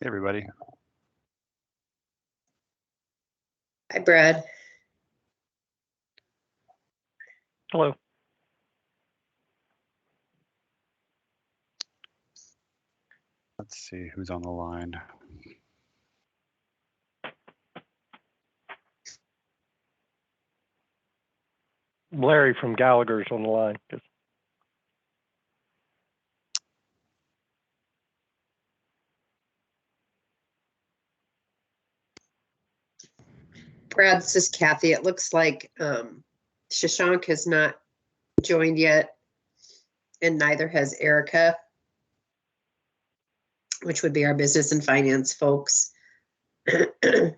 Hey, everybody. Hi, Brad. Hello. Let's see who's on the line. Larry from Gallagher's on the line. Brad, this is Kathy. It looks like Shashank has not joined yet, and neither has Erica, which would be our business and finance folks. Oops,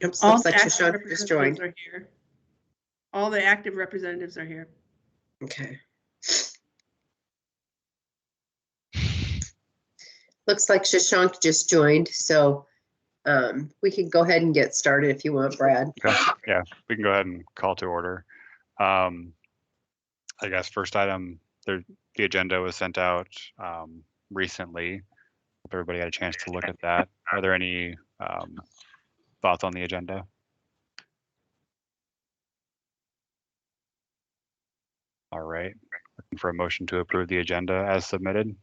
looks like Shashank just joined. Are here. All the active representatives are here. Okay. Looks like Shashank just joined, so we can go ahead and get started if you want, Brad. Okay. Yeah, we can go ahead and call to order. I guess first item, the agenda was sent out recently. If everybody had a chance to look at that. Are there any thoughts on the agenda? All right, looking for a motion to approve the agenda as submitted.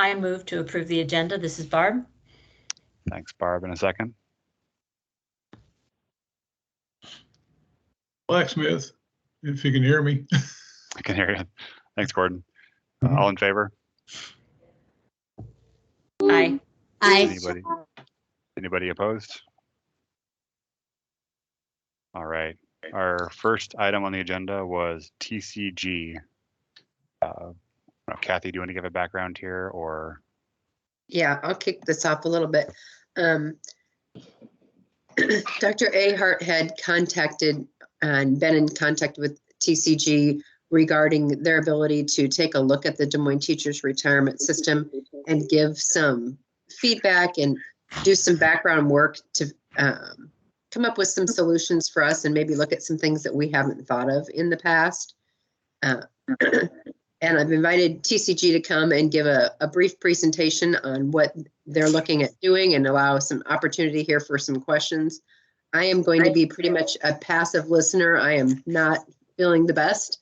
I move to approve the agenda. This is Barb. Thanks, Barb. In a second. Blacksmith, if you can hear me. I can hear you. Thanks, Gordon. All in favor? Aye. Anybody opposed? All right. Our first item on the agenda was TCG. Kathy, do you want to give a background here, or? Yeah, I'll kick this off a little bit. Dr. Ahart had contacted and been in contact with TCG regarding their ability to take a look at the Des Moines Teachers Retirement System and give some feedback and do some background work to come up with some solutions for us and maybe look at some things that we haven't thought of in the past. And I've invited TCG to come and give a brief presentation on what they're looking at doing and allow some opportunity here for some questions. I am going to be pretty much a passive listener. I am not feeling the best.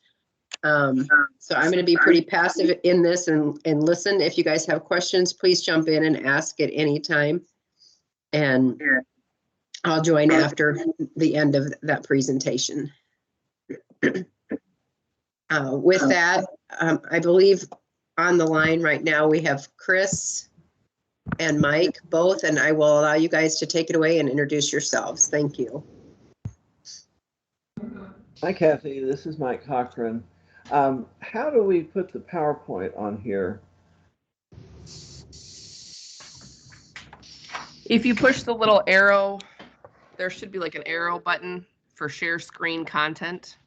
So I'm going to be pretty passive in this and listen. If you guys have questions, please jump in and ask at any time. And I'll join after the end of that presentation. With that, I believe on the line right now we have Chris and Mike both, and I will allow you guys to take it away and introduce yourselves. Thank you. Hi, Kathy. This is Mike Cochran. How do we put the PowerPoint on here? If you push the little arrow, there should be like an arrow button for share screen content.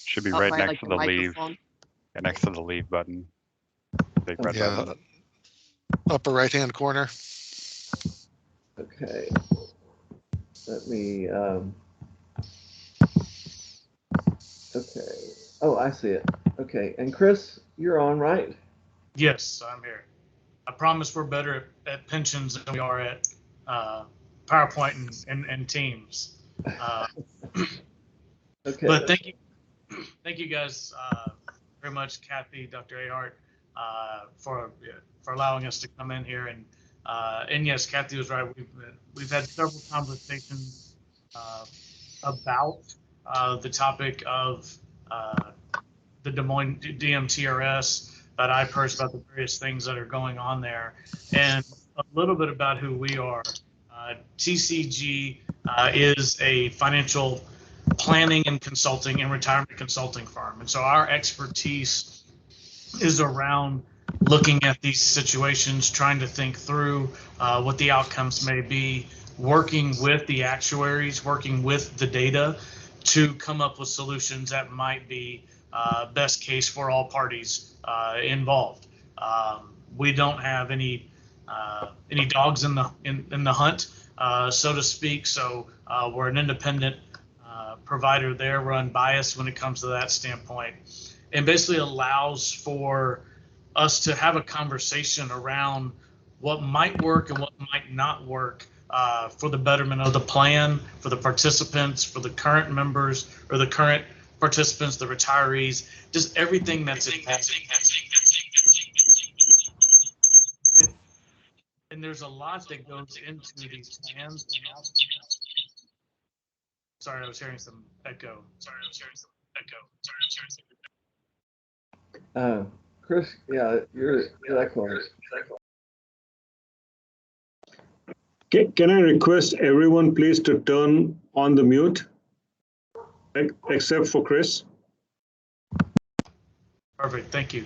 Should be right next to the leave. Yeah, next to the leave button. Big red button. Upper right-hand corner. Okay. Let me. Okay. Oh, I see it. Okay. And Chris, you're on, right? Yes, I'm here. I promise we're better at pensions than we are at PowerPoint and Teams. Okay. But thank you guys very much, Kathy, Dr. Ahart, for allowing us to come in here. And yes, Kathy was right. We've had several conversations about the topic of the Des Moines DMTRS, about IPERS, about the various things that are going on there, and a little bit about who we are. TCG is a financial planning and consulting and retirement consulting firm. And so our expertise is around looking at these situations, trying to think through what the outcomes may be, working with the actuaries, working with the data to come up with solutions that might be best case for all parties involved. We don't have any dogs in the hunt, so to speak. So we're an independent provider there. We're unbiased when it comes to that standpoint, and basically allows for us to have a conversation around what might work and what might not work for the betterment of the plan, for the participants, for the current members or the current participants, the retirees, just everything that's impacted. And there's a lot that goes into these plans. Sorry, I was hearing some echo. Chris, yeah, you're echoing. Can I request everyone please to turn on the mute, except for Chris? Perfect, thank you.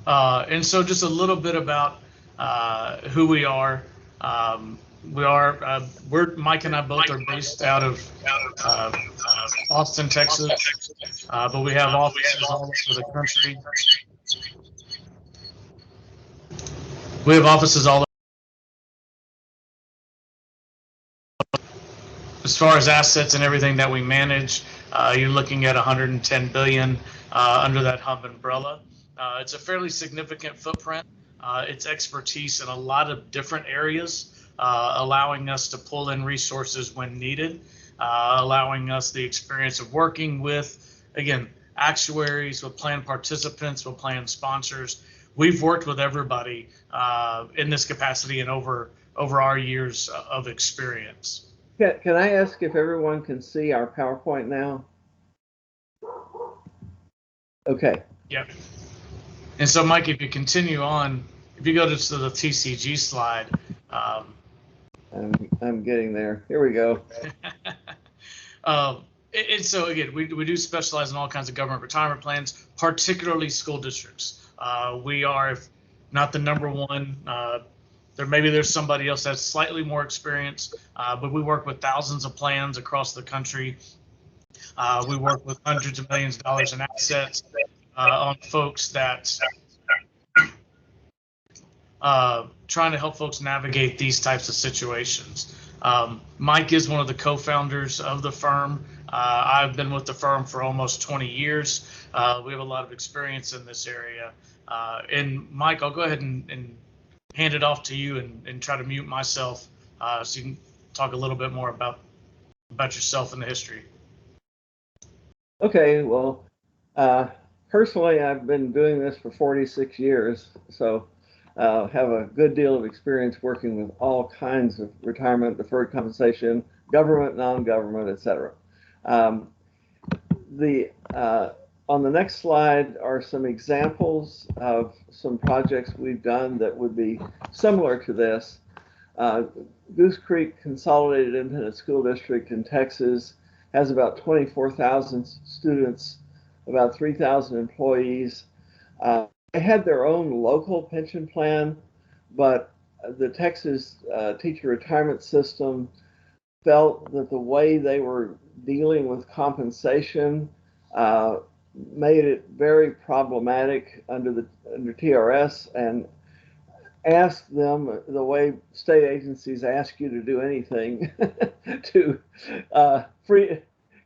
And so just a little bit about who we are. Mike and I both are based out of Austin, Texas, but we have offices all over the country. We have offices all over. As far as assets and everything that we manage, you're looking at 110 billion under that hub umbrella. It's a fairly significant footprint. It's expertise in a lot of different areas, allowing us to pull in resources when needed, allowing us the experience of working with, again, actuaries, with plan participants, with plan sponsors. We've worked with everybody in this capacity and over our years of experience. Can I ask if everyone can see our PowerPoint now? Okay. Yep. And so, Mike, if you continue on, if you go to the TCG slide. I'm getting there. Here we go. And so, again, we do specialize in all kinds of government retirement plans, particularly school districts. We are, if not the number one, there's somebody else that's slightly more experienced, but we work with thousands of plans across the country. We work with hundreds of millions of dollars in assets on folks that trying to help folks navigate these types of situations. Mike is one of the co-founders of the firm. I've been with the firm for almost 20 years. We have a lot of experience in this area. And Mike, I'll go ahead and hand it off to you and try to mute myself so you can talk a little bit more about yourself and the history. Okay, well, personally, I've been doing this for 46 years, so have a good deal of experience working with all kinds of retirement, deferred compensation, government, non-government, etc. On the next slide are some examples of some projects we've done that would be similar to this. Goose Creek Consolidated Independent School District in Texas has about 24,000 students, about 3,000 employees. They had their own local pension plan, but the Texas teacher retirement system felt that the way they were dealing with compensation made it very problematic under TRS, and asked them, the way state agencies ask you to do anything, to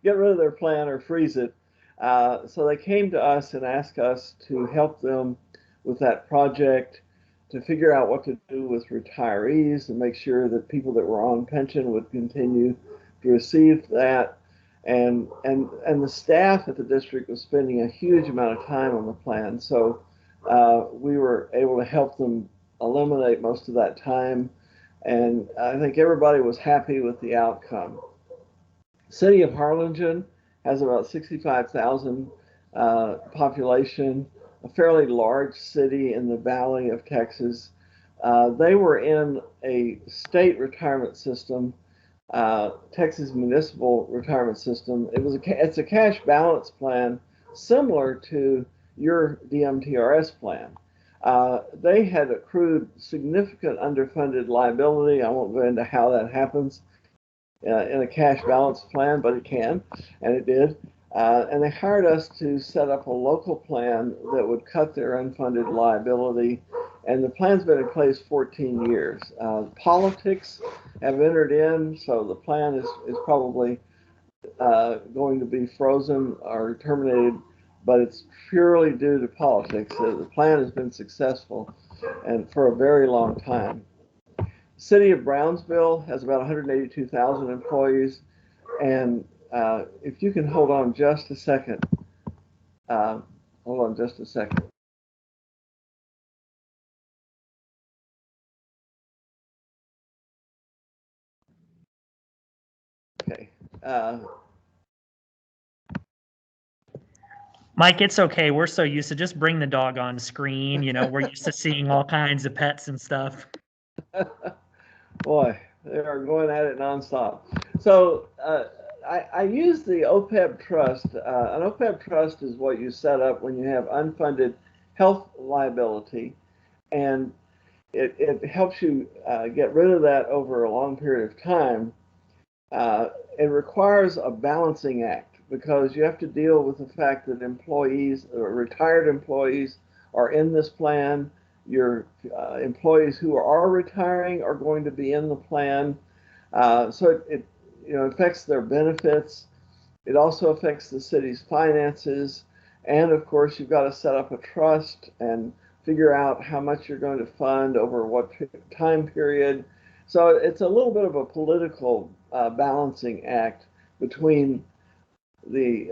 get rid of their plan or freeze it. So they came to us and asked us to help them with that project, to figure out what to do with retirees and make sure that people that were on pension would continue to receive that. And the staff at the district was spending a huge amount of time on the plan. So we were able to help them eliminate most of that time. And I think everybody was happy with the outcome. City of Harlingen has about 65,000 population, a fairly large city in the valley of Texas. They were in a state retirement system, Texas Municipal Retirement System. It's a cash balance plan similar to your DMTRS plan. They had accrued significant underfunded liability. I won't go into how that happens in a cash balance plan, but it can, and it did. And they hired us to set up a local plan that would cut their unfunded liability. And the plan's been in place 14 years. Politics have entered in, so the plan is probably going to be frozen or terminated, but it's purely due to politics. The plan has been successful and for a very long time. The city of Brownsville has about 182,000 employees, and if you can hold on just a second, hold on just a second. Okay. Mike, it's okay. We're so used to just bring the dog on screen. You know, we're used to seeing all kinds of pets and stuff. Boy, they are going at it nonstop. So I use the OPEB trust. An OPEB trust is what you set up when you have unfunded health liability, and it helps you get rid of that over a long period of time. It requires a balancing act because you have to deal with the fact that employees or retired employees are in this plan. Your employees who are retiring are going to be in the plan. So it affects their benefits. It also affects the city's finances. And of course, you've got to set up a trust and figure out how much you're going to fund over what time period. So it's a little bit of a political balancing act between the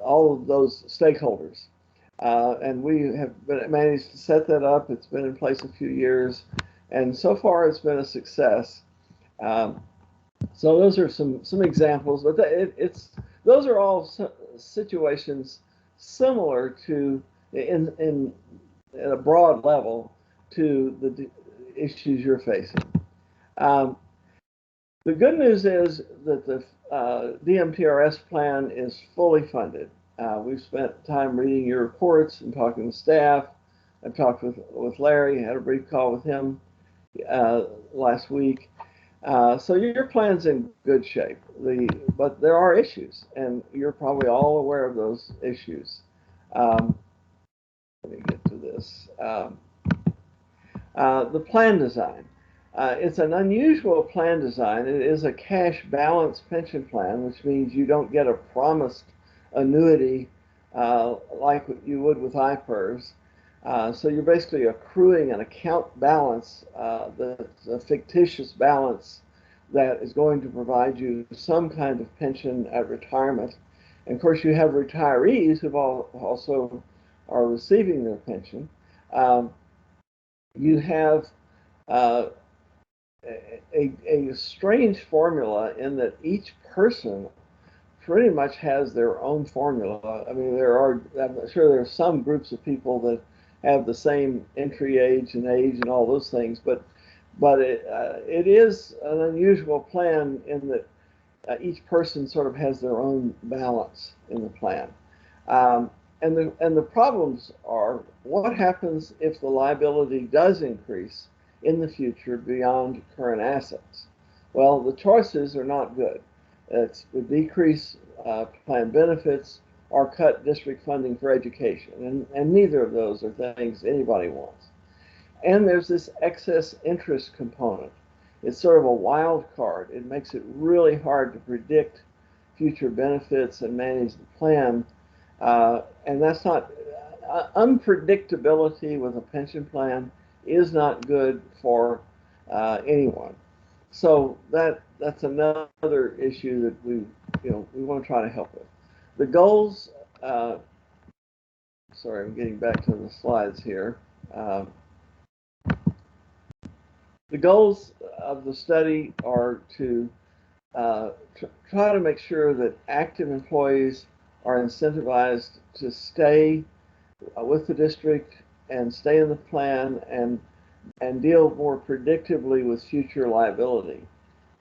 all of those stakeholders. And we have managed to set that up. It's been in place a few years, and so far it's been a success. So those are some examples, but those are all situations similar to in at a broad level to the issues you're facing. The good news is that the DMTRS plan is fully funded. We've spent time reading your reports and talking to staff. I've talked with Larry, had a brief call with him last week. So your plan's in good shape. But there are issues, and you're probably all aware of those issues. Let me get to this. The plan design. It's an unusual plan design. It is a cash balance pension plan, which means you don't get a promised annuity like you would with IPERS. So you're basically accruing an account balance, the fictitious balance that is going to provide you some kind of pension at retirement. And of course, you have retirees who also are receiving their pension. You have a strange formula in that each person pretty much has their own formula. I mean, I'm sure there are some groups of people that have the same entry age and all those things, but it is an unusual plan in that each person sort of has their own balance in the plan. And the problems are, what happens if the liability does increase in the future beyond current assets? Well, the choices are not good. It's to decrease plan benefits or cut district funding for education, and neither of those are things anybody wants. And there's this excess interest component. It's sort of a wild card. It makes it really hard to predict future benefits and manage the plan. And that's not, unpredictability with a pension plan is not good for anyone. So that's another issue that we want to try to help with. The goals, sorry, I'm getting back to the slides here. The goals of the study are to try to make sure that active employees are incentivized to stay with the district and stay in the plan and deal more predictably with future liability.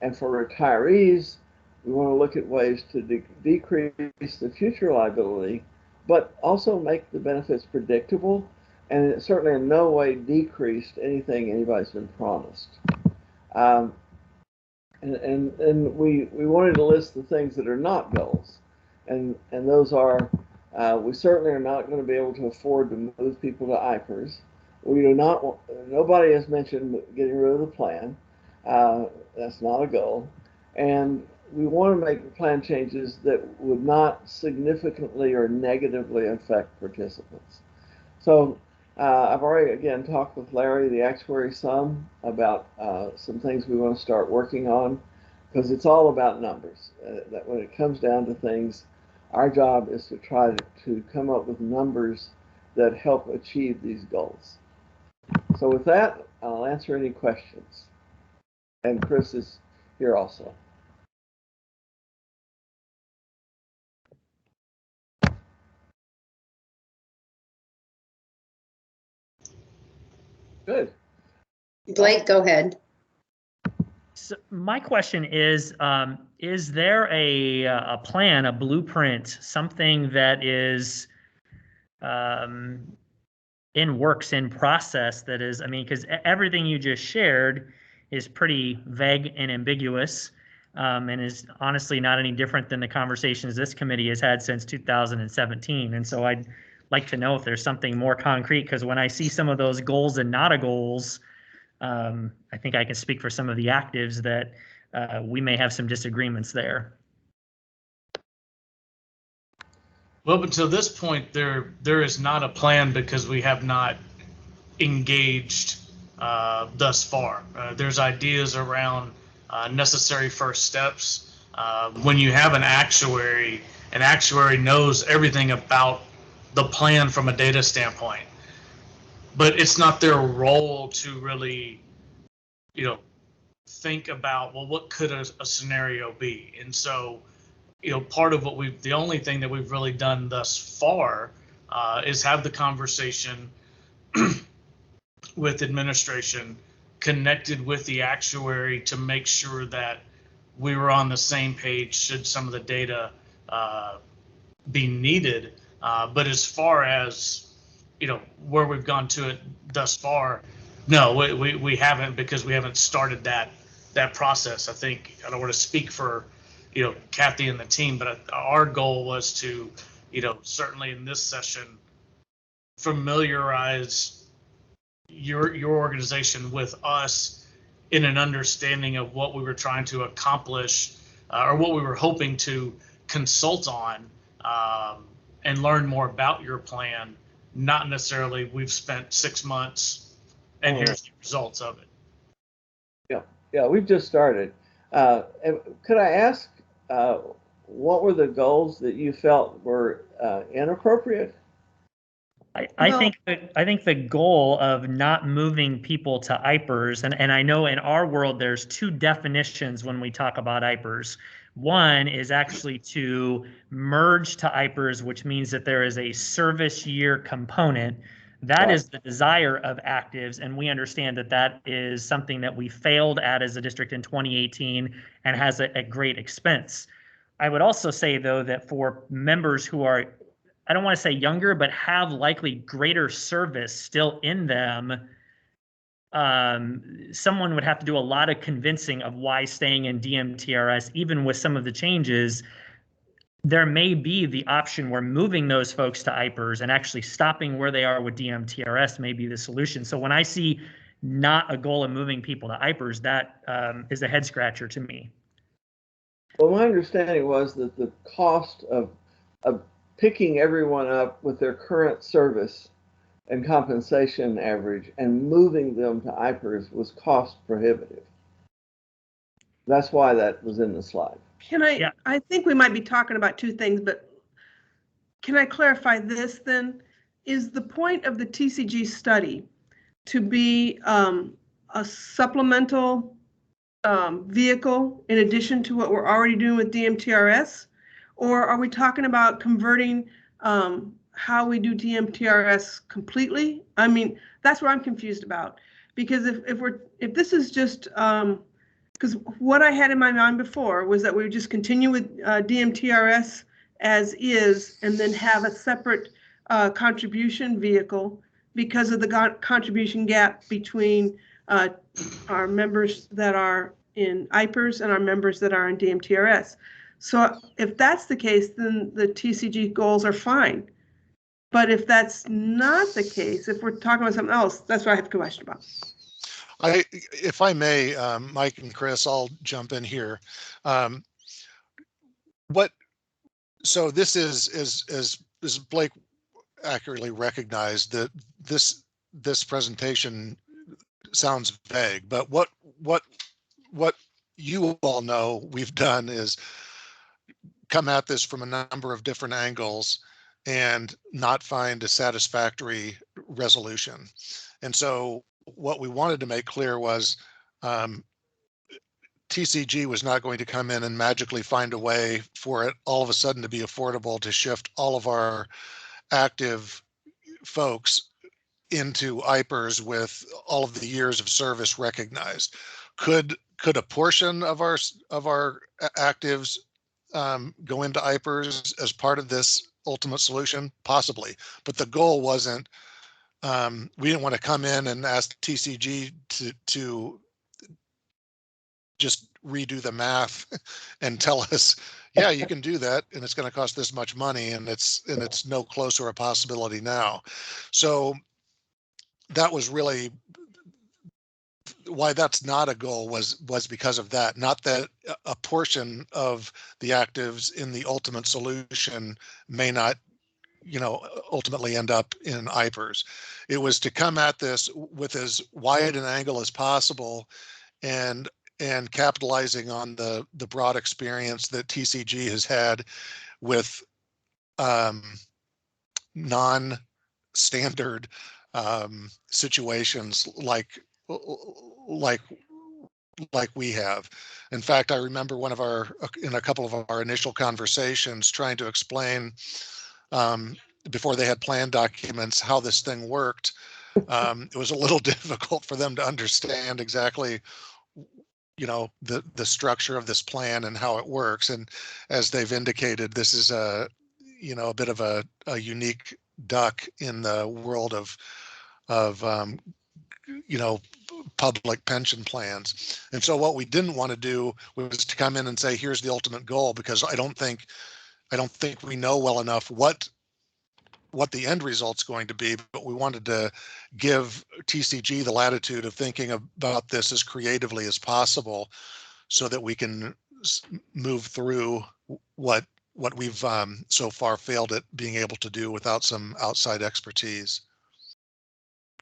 And for retirees, we want to look at ways to decrease the future liability, but also make the benefits predictable, and certainly in no way decreased anything anybody's been promised. And we wanted to list the things that are not goals, and those are, we certainly are not going to be able to afford to move people to IPERS. We do not want, nobody has mentioned getting rid of the plan. That's not a goal. And we want to make plan changes that would not significantly or negatively affect participants. So I've already, again, talked with Larry, the actuary, some about some things we want to start working on, because it's all about numbers. That when it comes down to things, our job is to try to come up with numbers that help achieve these goals. So with that, I'll answer any questions. And Chris is here also. Good. Blake, go ahead. So my question is there a plan, a blueprint, something that is in works, in process that is, I mean, because everything you just shared is pretty vague and ambiguous, and is honestly not any different than the conversations this committee has had since 2017. And so I'd like to know if there's something more concrete, because when I see some of those goals and not a goals, I think I can speak for some of the actives that we may have some disagreements there. Well, but to this point, there is not a plan because we have not engaged thus far. There's ideas around necessary first steps. When you have an actuary knows everything about the plan from a data standpoint, but it's not their role to really, think about, well, what could a scenario be? And so, part of the only thing that we've really done thus far is have the conversation with administration, connected with the actuary to make sure that we were on the same page should some of the data be needed. But as far as, where we've gone to it thus far, no, we haven't, because we haven't started that process. I think, I don't want to speak for Kathy and the team, but our goal was to, certainly in this session, familiarize your organization with us in an understanding of what we were trying to accomplish, or what we were hoping to consult on, and learn more about your plan. Not necessarily we've spent 6 months and here's the results of it. Yeah, we've just started. Could I ask, what were the goals that you felt were inappropriate? I think the goal of not moving people to IPERS, and I know in our world there's two definitions when we talk about IPERS. One is actually to merge to IPERS, which means that there is a service year component. That is the desire of actives, and we understand that that is something that we failed at as a district in 2018 and has a great expense. I would also say, though, that for members who are, I don't want to say younger, but have likely greater service still in them, someone would have to do a lot of convincing of why staying in DMTRS, even with some of the changes. There may be the option where moving those folks to IPERS and actually stopping where they are with DMTRS may be the solution. So when I see not a goal of moving people to IPERS, that is a head scratcher to me. Well, my understanding was that the cost of picking everyone up with their current service and compensation average and moving them to IPERS was cost prohibitive. That's why that was in the slide. I think we might be talking about two things, but can I clarify this then? Is the point of the TCG study to be a supplemental vehicle in addition to what we're already doing with DMTRS? Or are we talking about converting how we do DMTRS completely? I mean, that's what I'm confused about. Because if this is just, because what I had in my mind before was that we would just continue with DMTRS as is, and then have a separate contribution vehicle because of the contribution gap between our members that are in IPERS and our members that are in DMTRS. So if that's the case, then the TCG goals are fine. But if that's not the case, if we're talking about something else, that's what I have a question about. If I may, Mike and Chris, I'll jump in here. So this is as Blake accurately recognized, that this presentation sounds vague, but what you all know we've done is come at this from a number of different angles and not find a satisfactory resolution. And so what we wanted to make clear was TCG was not going to come in and magically find a way for it all of a sudden to be affordable to shift all of our active folks into IPERS with all of the years of service recognized. Could a portion of our actives go into IPERS as part of this ultimate solution? Possibly, but the goal wasn't. We didn't want to come in and ask TCG to just redo the math and tell us, yeah, you can do that, and it's going to cost this much money, and it's no closer a possibility now. So that was really why that's not a goal, was because of that. Not that a portion of the actives in the ultimate solution may not, ultimately end up in IPERS. It was to come at this with as wide an angle as possible, and capitalizing on the broad experience that TCG has had with non-standard situations like we have. In fact, I remember in a couple of our initial conversations, trying to explain before they had plan documents how this thing worked. It was a little difficult for them to understand exactly the structure of this plan and how it works. And as they've indicated, this is a bit of a unique duck in the world of public pension plans. And so what we didn't want to do was to come in and say, here's the ultimate goal, because I don't think we know well enough what the end result's going to be, but we wanted to give TCG the latitude of thinking about this as creatively as possible, so that we can move through what we've so far failed at being able to do without some outside expertise.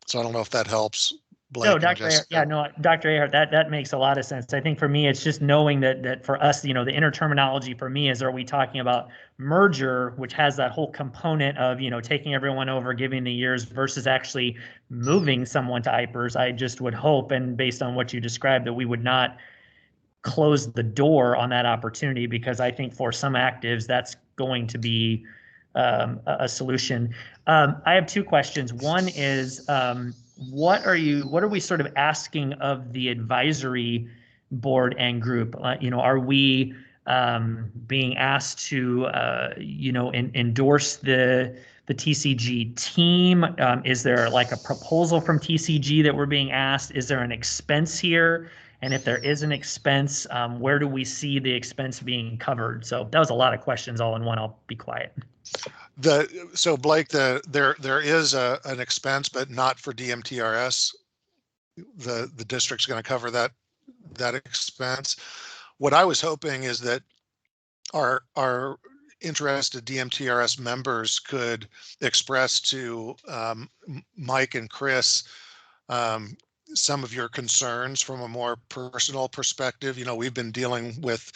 So I don't know if that helps. Blake. No, Dr. Ahart, that makes a lot of sense. I think for me, it's just knowing that for us, the inner terminology for me is, are we talking about merger, which has that whole component of, taking everyone over, giving the years, versus actually moving someone to IPERS? I just would hope, and based on what you described, that we would not close the door on that opportunity, because I think for some actives, that's going to be a solution. I have two questions. One is, what are we sort of asking of the advisory board and group? Are we being asked to endorse the TCG team? Is there like a proposal from TCG that we're being asked? Is there an expense here? And if there is an expense, where do we see the expense being covered? So that was a lot of questions all in one. I'll be quiet. So Blake, there is an expense, but not for DMTRS. The district's going to cover that expense. What I was hoping is that our interested DMTRS members could express to Mike and Chris some of your concerns from a more personal perspective. We've been dealing with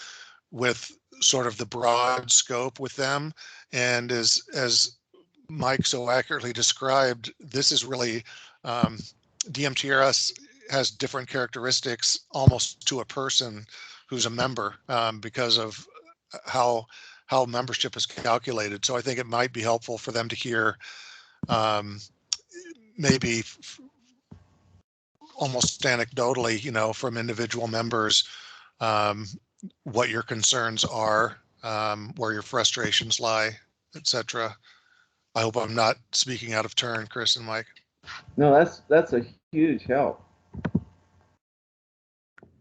sort of the broad scope with them, and as Mike so accurately described, this is really DMTRS has different characteristics almost to a person who's a member, because of how membership is calculated. So I think it might be helpful for them to hear maybe almost anecdotally, from individual members, what your concerns are, where your frustrations lie, etc. I hope I'm not speaking out of turn, Chris and Mike. No, that's a huge help.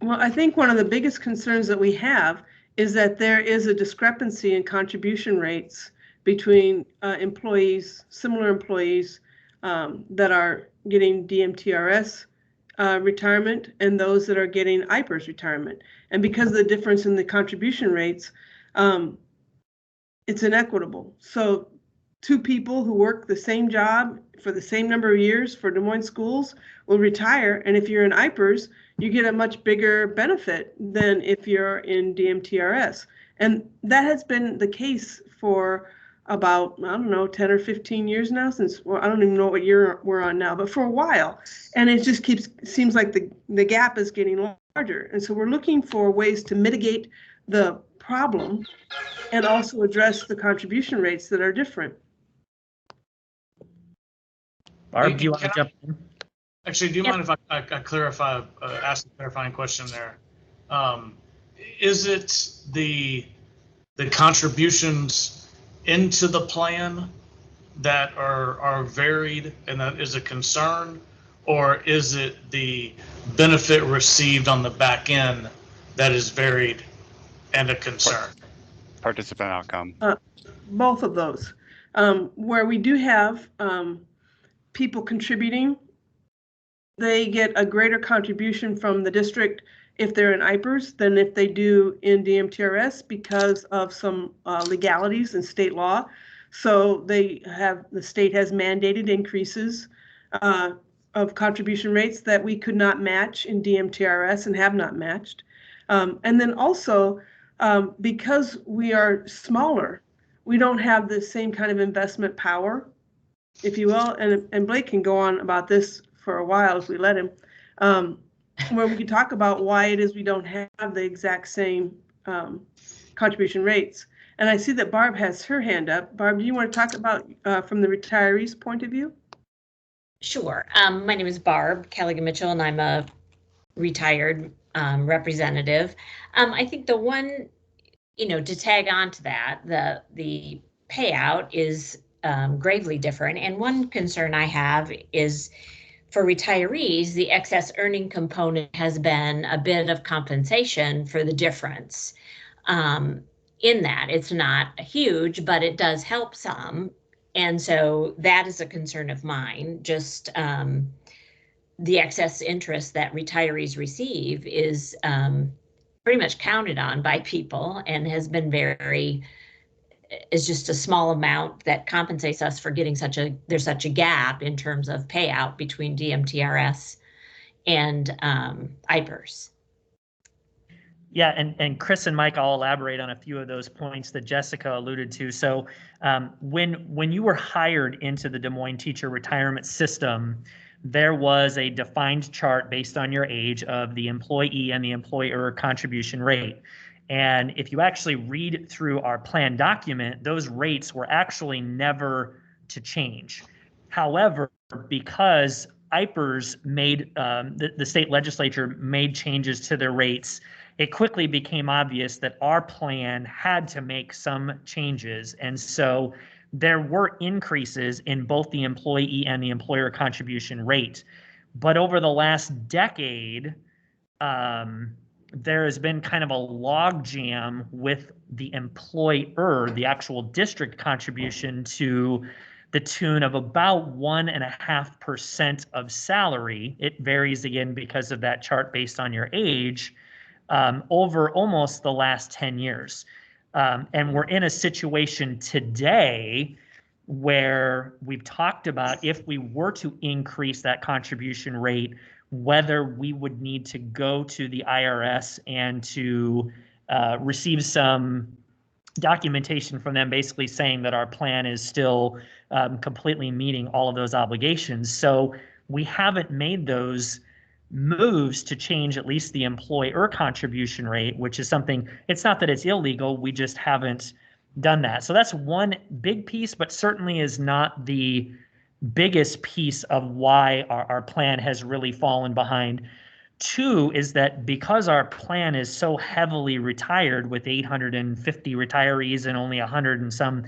Well, I think one of the biggest concerns that we have is that there is a discrepancy in contribution rates between similar employees that are getting DMTRS retirement and those that are getting IPERS retirement. And because of the difference in the contribution rates, it's inequitable. So two people who work the same job for the same number of years for Des Moines schools will retire. And if you're in IPERS, you get a much bigger benefit than if you're in DMTRS. And that has been the case for about, I don't know, 10 or 15 years now, since, well, I don't even know what year we're on now, but for a while. And it just seems like the gap is getting larger. And so we're looking for ways to mitigate the problem and also address the contribution rates that are different. Barb, do you want to jump in? Actually, do you mind if I clarify, ask a clarifying question there? Is it the contributions into the plan that are varied and that is a concern, or is it the benefit received on the back end that is varied and a concern? Participant outcome. Both of those. Where we do have people contributing, they get a greater contribution from the district if they're in IPERS than if they do in DMTRS because of some legalities in state law. So the state has mandated increases of contribution rates that we could not match in DMTRS and have not matched. And then also, because we are smaller, we don't have the same kind of investment power, if you will. And Blake can go on about this for a while if we let him, where we can talk about why it is we don't have the exact same contribution rates. And I see that Barb has her hand up. Barb, do you want to talk about from the retirees' point of view? Sure. My name is Barb Callaghan-Mitchell, and I'm a retired representative. I think the one, to tag on to that, the payout is gravely different. And one concern I have is for retirees, the excess earning component has been a bit of compensation for the difference. In that, it's not huge, but it does help some. And so that is a concern of mine. Just the excess interest that retirees receive is pretty much counted on by people and has been is just a small amount that compensates us for getting there's such a gap in terms of payout between DMTRS and IPERS. Yeah, and Chris and Mike, I'll elaborate on a few of those points that Jessica alluded to. So when you were hired into the Des Moines teacher retirement system, there was a defined chart based on your age of the employee and the employer contribution rate. And if you actually read through our plan document, those rates were actually never to change. However, because IPERS made, the state legislature made changes to their rates, it quickly became obvious that our plan had to make some changes. And so there were increases in both the employee and the employer contribution rate. But over the last decade, there has been kind of a logjam with the employer, the actual district contribution, to the tune of about 1.5% of salary. It varies again because of that chart based on your age, over almost the last 10 years. And we're in a situation today where we've talked about if we were to increase that contribution rate, whether we would need to go to the IRS and to receive some documentation from them basically saying that our plan is still completely meeting all of those obligations. So we haven't made those moves to change at least the employer contribution rate, which is something, it's not that it's illegal, we just haven't done that. So that's one big piece, but certainly is not the biggest piece of why our plan has really fallen behind. Two is that because our plan is so heavily retired with 850 retirees and only 100 and some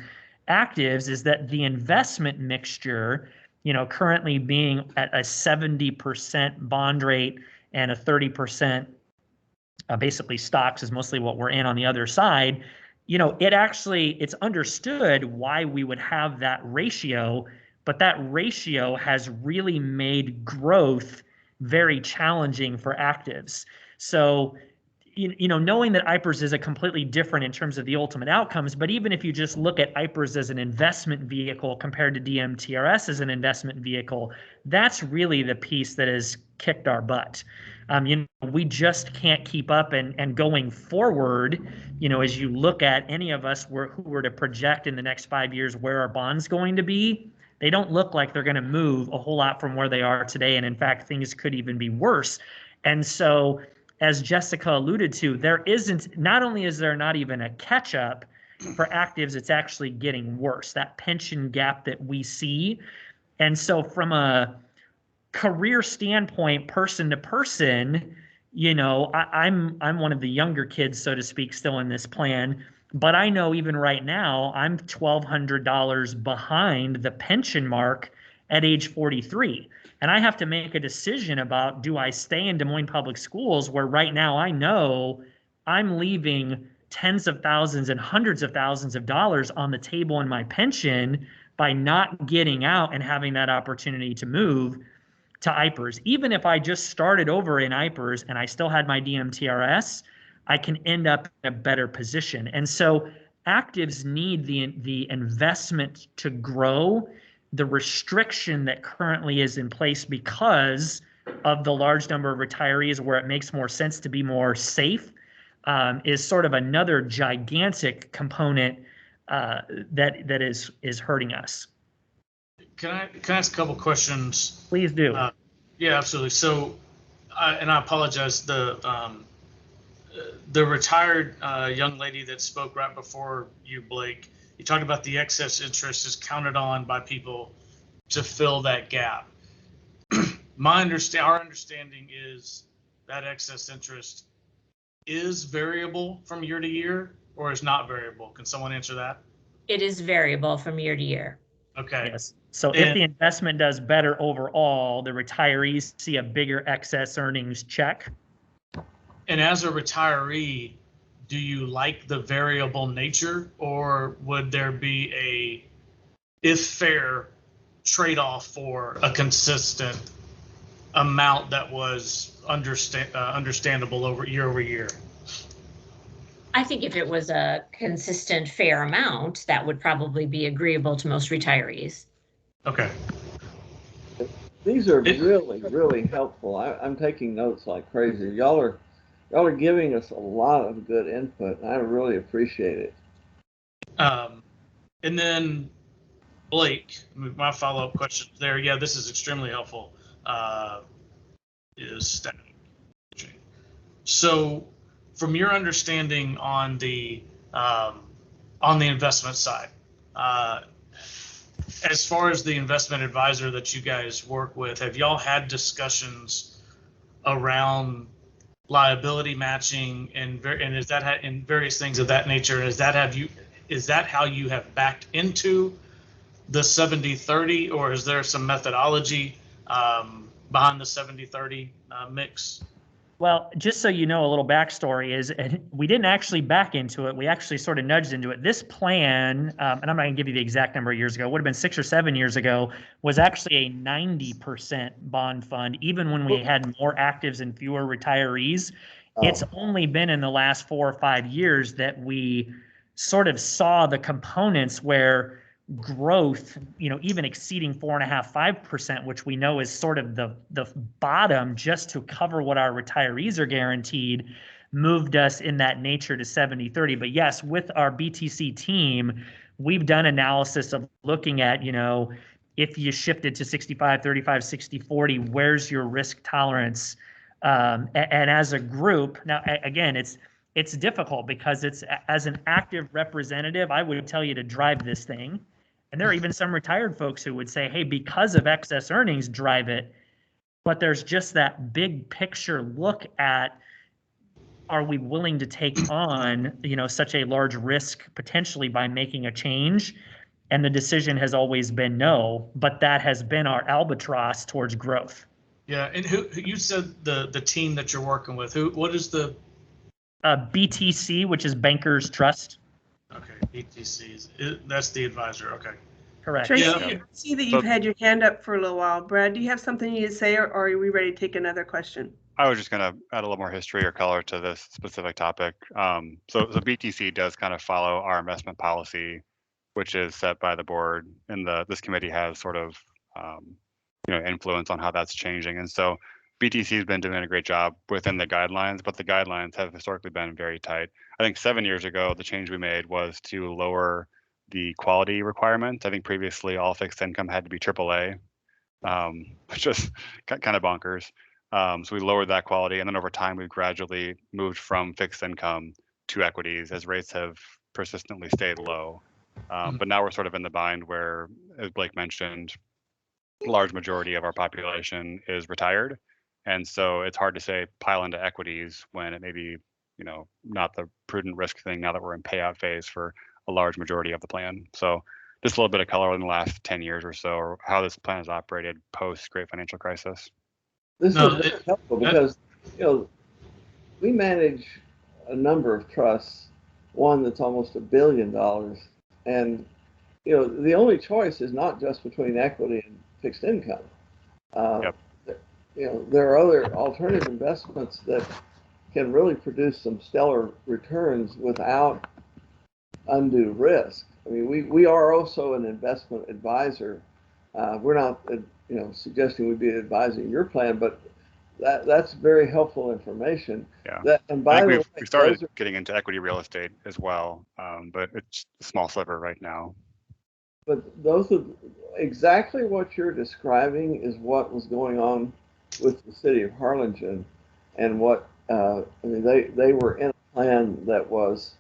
actives, is that the investment mixture, currently being at a 70% bond rate and a 30% basically stocks is mostly what we're in on the other side. It's understood why we would have that ratio, but that ratio has really made growth very challenging for actives. So knowing that IPERS is a completely different in terms of the ultimate outcomes, but even if you just look at IPERS as an investment vehicle compared to DMTRS as an investment vehicle, that's really the piece that has kicked our butt. We just can't keep up, and going forward, as you look at any of us who were to project in the next 5 years where our bond's going to be, they don't look like they're going to move a whole lot from where they are today. And in fact, things could even be worse. And so, as Jessica alluded to, not only is there not even a catch up for actives, it's actually getting worse, that pension gap that we see. And so from a career standpoint, person to person, I'm one of the younger kids, so to speak, still in this plan. But I know even right now, I'm $1,200 behind the pension mark at age 43. And I have to make a decision about, do I stay in Des Moines Public Schools, where right now I know I'm leaving tens of thousands and hundreds of thousands of dollars on the table in my pension by not getting out and having that opportunity to move to IPERS. Even if I just started over in IPERS and I still had my DMTRS, I can end up in a better position. And so actives need the investment to grow. The restriction that currently is in place because of the large number of retirees, where it makes more sense to be more safe, is sort of another gigantic component that is hurting us. Can I ask a couple questions? Please do. Yeah, absolutely. So, and I apologize. The retired young lady that spoke right before you, Blake, you talked about the excess interest is counted on by people to fill that gap. Our understanding is that excess interest is variable from year to year, or is not variable. Can someone answer that? It is variable from year to year. Okay. Yes. So if the investment does better overall, the retirees see a bigger excess earnings check. And as a retiree, do you like the variable nature, or would there be a, if fair, trade-off for a consistent amount that was understandable over year? I think if it was a consistent, fair amount, that would probably be agreeable to most retirees. Okay. These are really, really helpful. I'm taking notes like crazy. Y'all are giving us a lot of good input, and I really appreciate it. And then Blake, my follow-up question there. Yeah, this is extremely helpful. Is static. So, from your understanding on the investment side, as far as the investment advisor that you guys work with, have y'all had discussions around liability matching and is that in various things of that nature? Is that how you have backed into the 70-30, or is there some methodology behind the 70-30 mix? Well, just so you know, a little backstory is we didn't actually back into it. We actually sort of nudged into it. This plan, and I'm not going to give you the exact number of years ago, it would have been 6 or 7 years ago, was actually a 90% bond fund, even when we had more actives and fewer retirees. It's only been in the last 4 or 5 years that we sort of saw the components where growth, even exceeding 4.5–5%, which we know is sort of the bottom just to cover what our retirees are guaranteed, moved us in that nature to 70-30. But yes, with our BTC team, we've done analysis of looking at, if you shifted to 65-35, 60-40, where's your risk tolerance? And as a group, now again, it's difficult because it's, as an active representative, I would tell you to drive this thing. And there are even some retired folks who would say, hey, because of excess earnings, drive it. But there's just that big picture look at, are we willing to take on, such a large risk potentially by making a change? And the decision has always been no, but that has been our albatross towards growth. Yeah, and who you said the team that you're working with, what is the? BTC, which is Bankers Trust. Okay, BTC, that's the advisor, okay. Correct. Tracy, Yeah. I see that you've had your hand up for a little while. Brad, do you have something you need to say, or are we ready to take another question? I was just going to add a little more history or color to this specific topic. So BTC does kind of follow our investment policy, which is set by the board, and this committee has sort of influence on how that's changing. And so BTC has been doing a great job within the guidelines, but the guidelines have historically been very tight. I think 7 years ago, the change we made was to lower the quality requirements. I think previously all fixed income had to be AAA, which is kind of bonkers. So we lowered that quality, and then over time we've gradually moved from fixed income to equities as rates have persistently stayed low. But now we're sort of in the bind where, as Blake mentioned, large majority of our population is retired, and so it's hard to say pile into equities when it may be not the prudent risk thing now that we're in payout phase for a large majority of the plan. So just a little bit of color in the last 10 years or so, or how this plan has operated post Great Financial Crisis. This is very helpful because, we manage a number of trusts, one that's almost $1 billion. And, the only choice is not just between equity and fixed income. Yep. There are other alternative investments that can really produce some stellar returns without undue risk. I mean, we are also an investment advisor. We're not, suggesting we be advising your plan, but that's very helpful information. Yeah. And by the way, we started getting into equity real estate as well, but it's a small sliver right now. But those are exactly what you're describing is what was going on with the city of Harlingen, and what they were in a plan that was,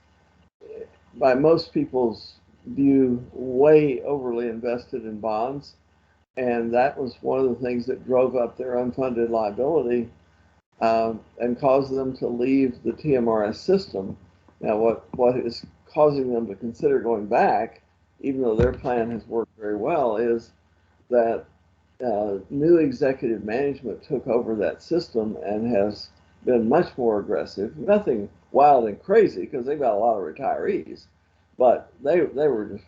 by most people's view, way overly invested in bonds. And that was one of the things that drove up their unfunded liability and caused them to leave the TMRS system. Now, what is causing them to consider going back, even though their plan has worked very well, is that new executive management took over that system and has been much more aggressive. Nothing wild and crazy, because they've got a lot of retirees, but they were just,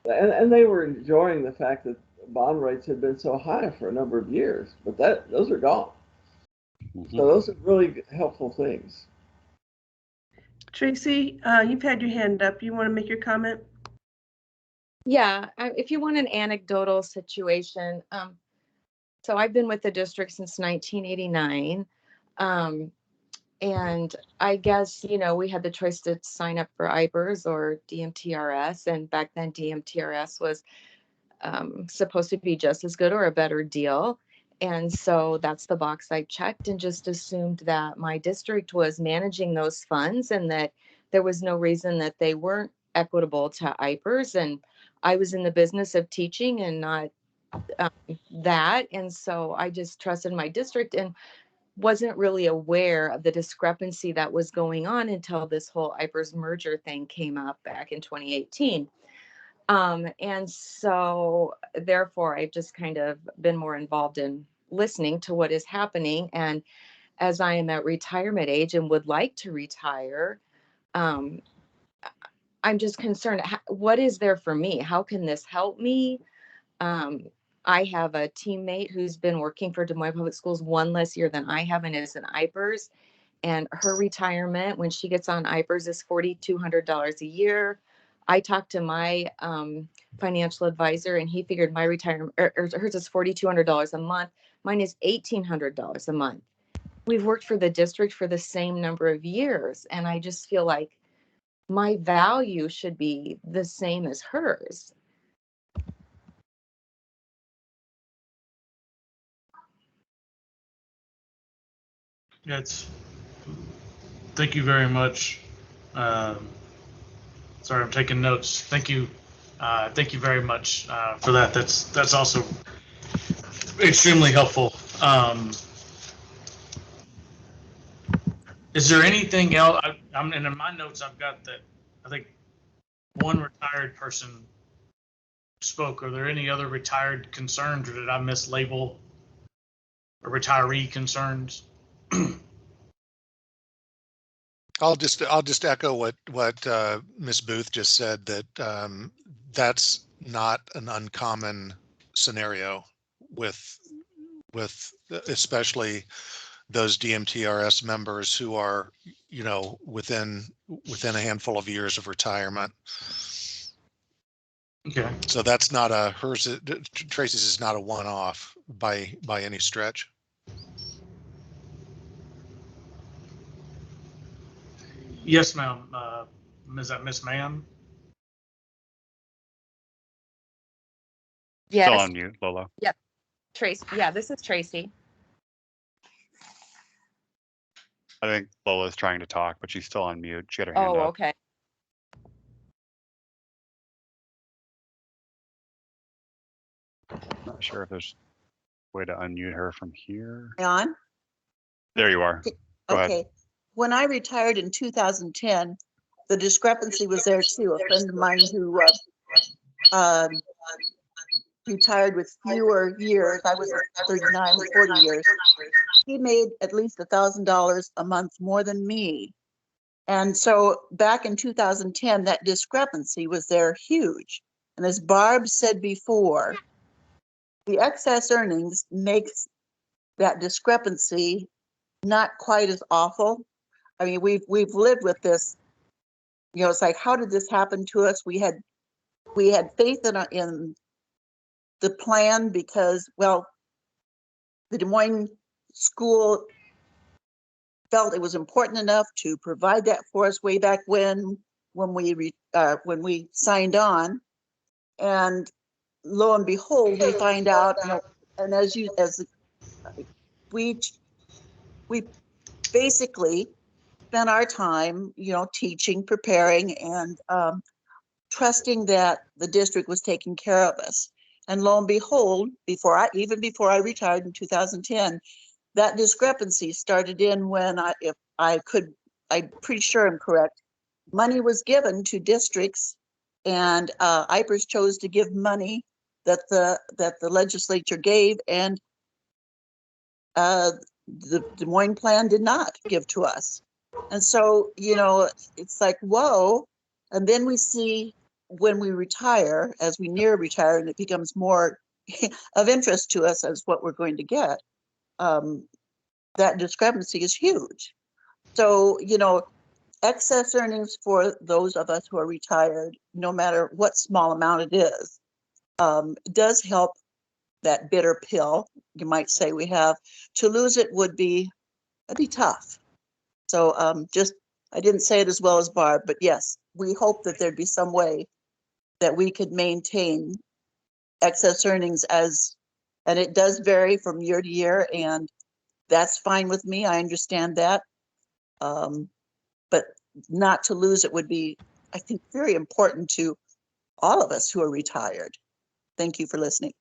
and they were enjoying the fact that bond rates had been so high for a number of years, but those are gone. Mm-hmm. So those are really helpful things. Tracy, you've had your hand up. You want to make your comment? Yeah, if you want an anecdotal situation, so I've been with the district since 1989. And I guess, we had the choice to sign up for IPERS or DMTRS. And back then DMTRS was supposed to be just as good or a better deal. And so that's the box I checked and just assumed that my district was managing those funds and that there was no reason that they weren't equitable to IPERS. And I was in the business of teaching and not that. And so I just trusted my district and wasn't really aware of the discrepancy that was going on until this whole IPERS merger thing came up back in 2018. And so therefore I've just kind of been more involved in listening to what is happening. And as I am at retirement age and would like to retire, I'm just concerned, what is there for me? How can this help me? I have a teammate who's been working for Des Moines Public Schools one less year than I have and is an IPERS. And her retirement, when she gets on IPERS, is $4,200 a year. I talked to my financial advisor and he figured my retirement, or hers is $4,200 a month. Mine is $1,800 a month. We've worked for the district for the same number of years. And I just feel like my value should be the same as hers. Thank you very much. Sorry, I'm taking notes. Thank you very much for that. That's also extremely helpful. Is there anything else? And in my notes, I've got that. I think one retired person spoke. Are there any other retired concerns, or did I mislabel or retiree concerns? I'll just echo what Ms. Booth just said, that that's not an uncommon scenario with especially those DMTRS members who are, you know, within a handful of years of retirement. Okay. So that's not a Tracy's is not a one-off by any stretch. Yes, ma'am. Is that Miss Mann? Still Yes, on mute, Lola. Tracy. Yeah, this is Tracy. I think Lola's trying to talk, but she's still on mute. She had her hand Oh, up. okay. Not sure if there's a way to unmute her from here. On? There you are. Go ahead. Okay. When I retired in 2010, the discrepancy was there too. A friend of mine who retired with fewer years, I was 39, 40 years, he made at least $1,000 a month more than me. And so back in 2010, that discrepancy was there huge. And as Barb said before, the excess earnings makes that discrepancy not quite as awful. I mean, we've lived with this, you know, it's like, how did this happen to us? We had faith in the plan because, well, the Des Moines school felt it was important enough to provide that for us way back when we signed on, and lo and behold, we find out, you know, and as we basically spent our time, you know, teaching, preparing, and trusting that the district was taking care of us. And lo and behold, before I retired in 2010, that discrepancy started in when I'm pretty sure I'm correct, money was given to districts, and IPERS chose to give money that the legislature gave, and the Des Moines plan did not give to us. And so, you know, it's like, whoa. And then we see when we retire, as we near retire, and it becomes more of interest to us as what we're going to get, that discrepancy is huge. So, you know, excess earnings for those of us who are retired, no matter what small amount it is, does help that bitter pill, you might say we have. To lose it would be tough. So I didn't say it as well as Barb, but yes, we hope that there'd be some way that we could maintain excess earnings and it does vary from year to year, and that's fine with me. I understand that. But not to lose it would be, I think, very important to all of us who are retired. Thank you for listening.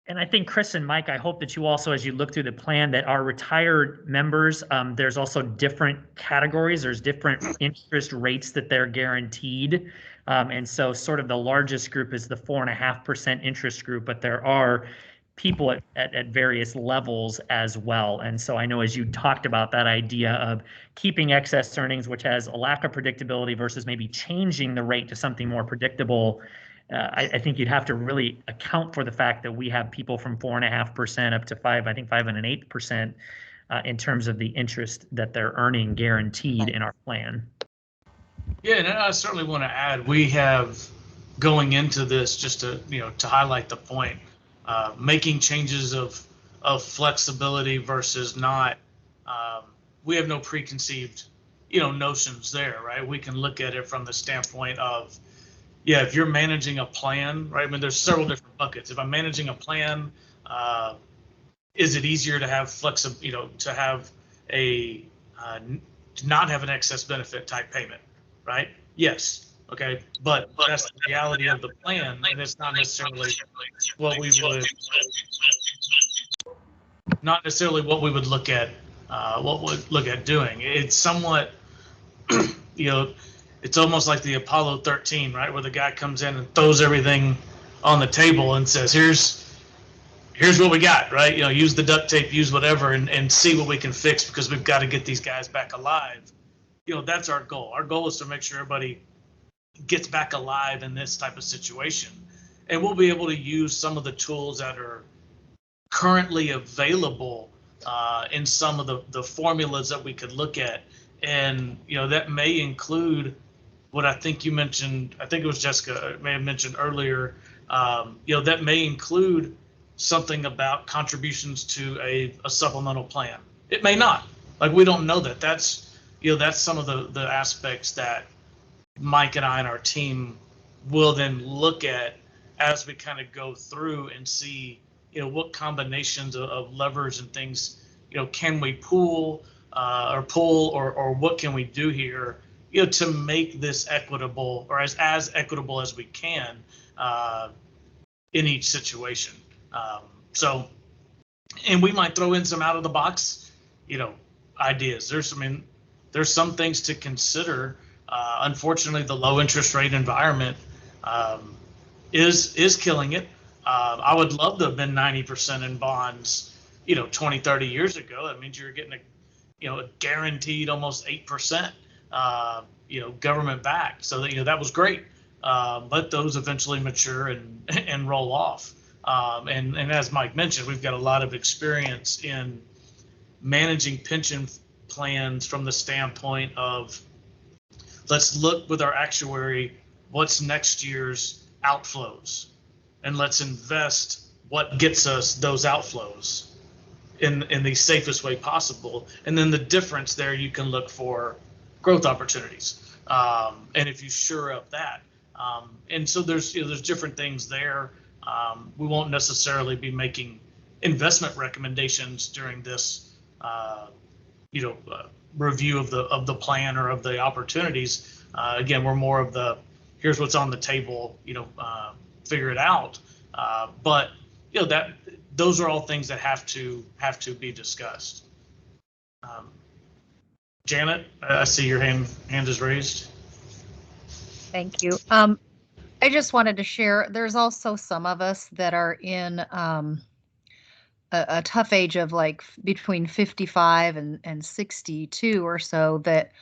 And I think Chris and Mike, I hope that you also, as you look through the plan, that our retired members, there's also different categories. There's different interest rates that they're guaranteed. And so sort of the largest group is the 4.5% interest group, but there are people at various levels as well. And so I know as you talked about that idea of keeping excess earnings, which has a lack of predictability versus maybe changing the rate to something more predictable, I think you'd have to really account for the fact that we have people from 4.5% up to 5.8% in terms of the interest that they're earning guaranteed in our plan. Yeah, and I certainly want to add, we have going into this, just to to highlight the point, making changes of flexibility versus not. We have no preconceived notions there, right? We can look at it from the standpoint of, yeah, if you're managing a plan, right? I mean, there's several different buckets. If I'm managing a plan, is it easier to have to have to not have an excess benefit type payment, right? Yes. Okay. But that's the reality of the plan, and it's not necessarily what we would look at. Doing. It's somewhat, it's almost like the Apollo 13, right? Where the guy comes in and throws everything on the table and says, here's what we got, right? Use the duct tape, use whatever, and see what we can fix, because we've got to get these guys back alive. That's our goal. Our goal is to make sure everybody gets back alive in this type of situation. And we'll be able to use some of the tools that are currently available in some of the formulas that we could look at. And, that may include what I think you mentioned, I think it was Jessica may have mentioned earlier, that may include something about contributions to a supplemental plan. It may not. Like, we don't know that. That's some of the aspects that Mike and I and our team will then look at as we kind of go through and see, what combinations of levers and things, can we pull or what can we do here, to make this equitable, or as equitable as we can in each situation. And we might throw in some out of the box, ideas. There's some things to consider. Unfortunately, the low interest rate environment is killing it. I would love to have been 90% in bonds, 20, 30 years ago. That means you're getting a guaranteed almost 8%, government backed. So that was great. But those eventually mature and roll off. And as Mike mentioned, we've got a lot of experience in managing pension plans from the standpoint of, let's look with our actuary, what's next year's outflows, and let's invest what gets us those outflows in the safest way possible. And then the difference there, you can look for growth opportunities. And if you shore up that, and so there's different things there. We won't necessarily be making investment recommendations during this, review of the plan or of the opportunities. Again, we're more of the, here's what's on the table, figure it out. But those are all things that have to be discussed. Janet, I see your hand is raised. Thank you. I just wanted to share, there's also some of us that are in a tough age of like between 55 and 62 or so that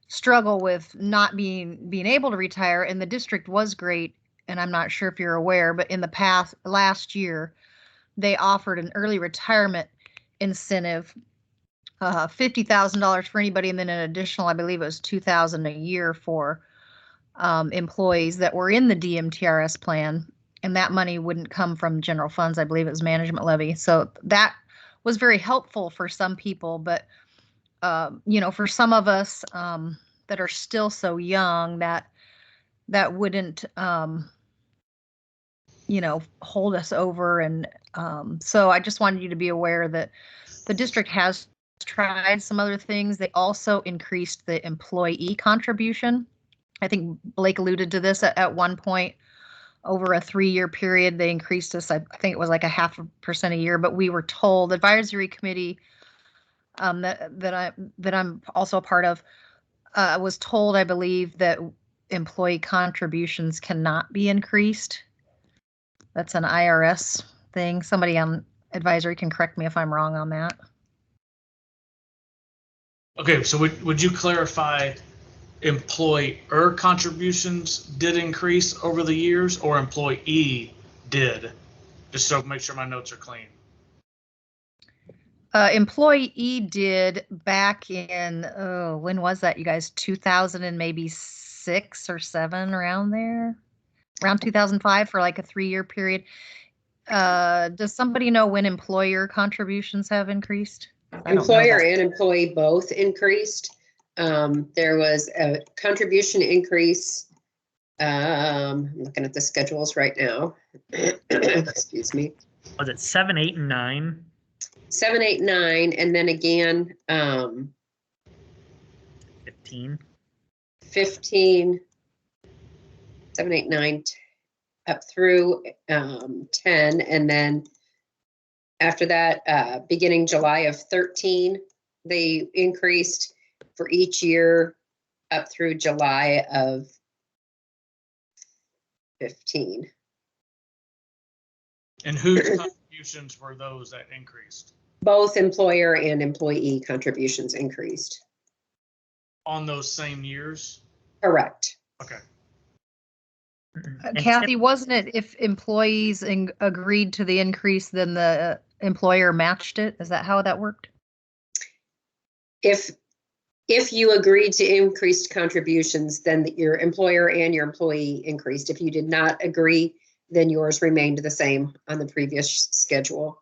struggle with not being able to retire. And the district was great, and I'm not sure if you're aware, but in the last year, they offered an early retirement incentive, $50,000 for anybody, and then an additional, I believe it was $2,000 a year for employees that were in the DMTRS plan. And that money wouldn't come from general funds. I believe it was management levy. So that was very helpful for some people. But, for some of us that are still so young, that wouldn't, hold us over. And so I just wanted you to be aware that the district has tried some other things. They also increased the employee contribution. I think Blake alluded to this at one point. Over a 3-year period, they increased us. I think it was like 0.5% a year. But we were told, advisory committee that I'm also a part of, was told, I believe, that employee contributions cannot be increased. That's an IRS thing. Somebody on advisory can correct me if I'm wrong on that. Okay, so would you clarify, employer contributions did increase over the years, or employee did? Just so make sure my notes are clean. Employee did back in, when was that, you guys? 2000 and maybe 6 or 7, around there, around 2005 for like a 3-year period. Does somebody know when employer contributions have increased? Employer and employee both increased. There was a contribution increase. I'm looking at the schedules right now. Excuse me. Was it 7, 8, and 9? 7, 8, 9, and then again 15. 15, 7, 8, 9, up through 10, and then after that, beginning July of 13, they increased for each year up through July of 15. And whose contributions were those that increased? Both employer and employee contributions increased. On those same years? Correct. Okay. Kathy, wasn't it if employees agreed to the increase, then the employer matched it? Is that how that worked? If you agreed to increased contributions, then your employer and your employee increased. If you did not agree, then yours remained the same on the previous schedule.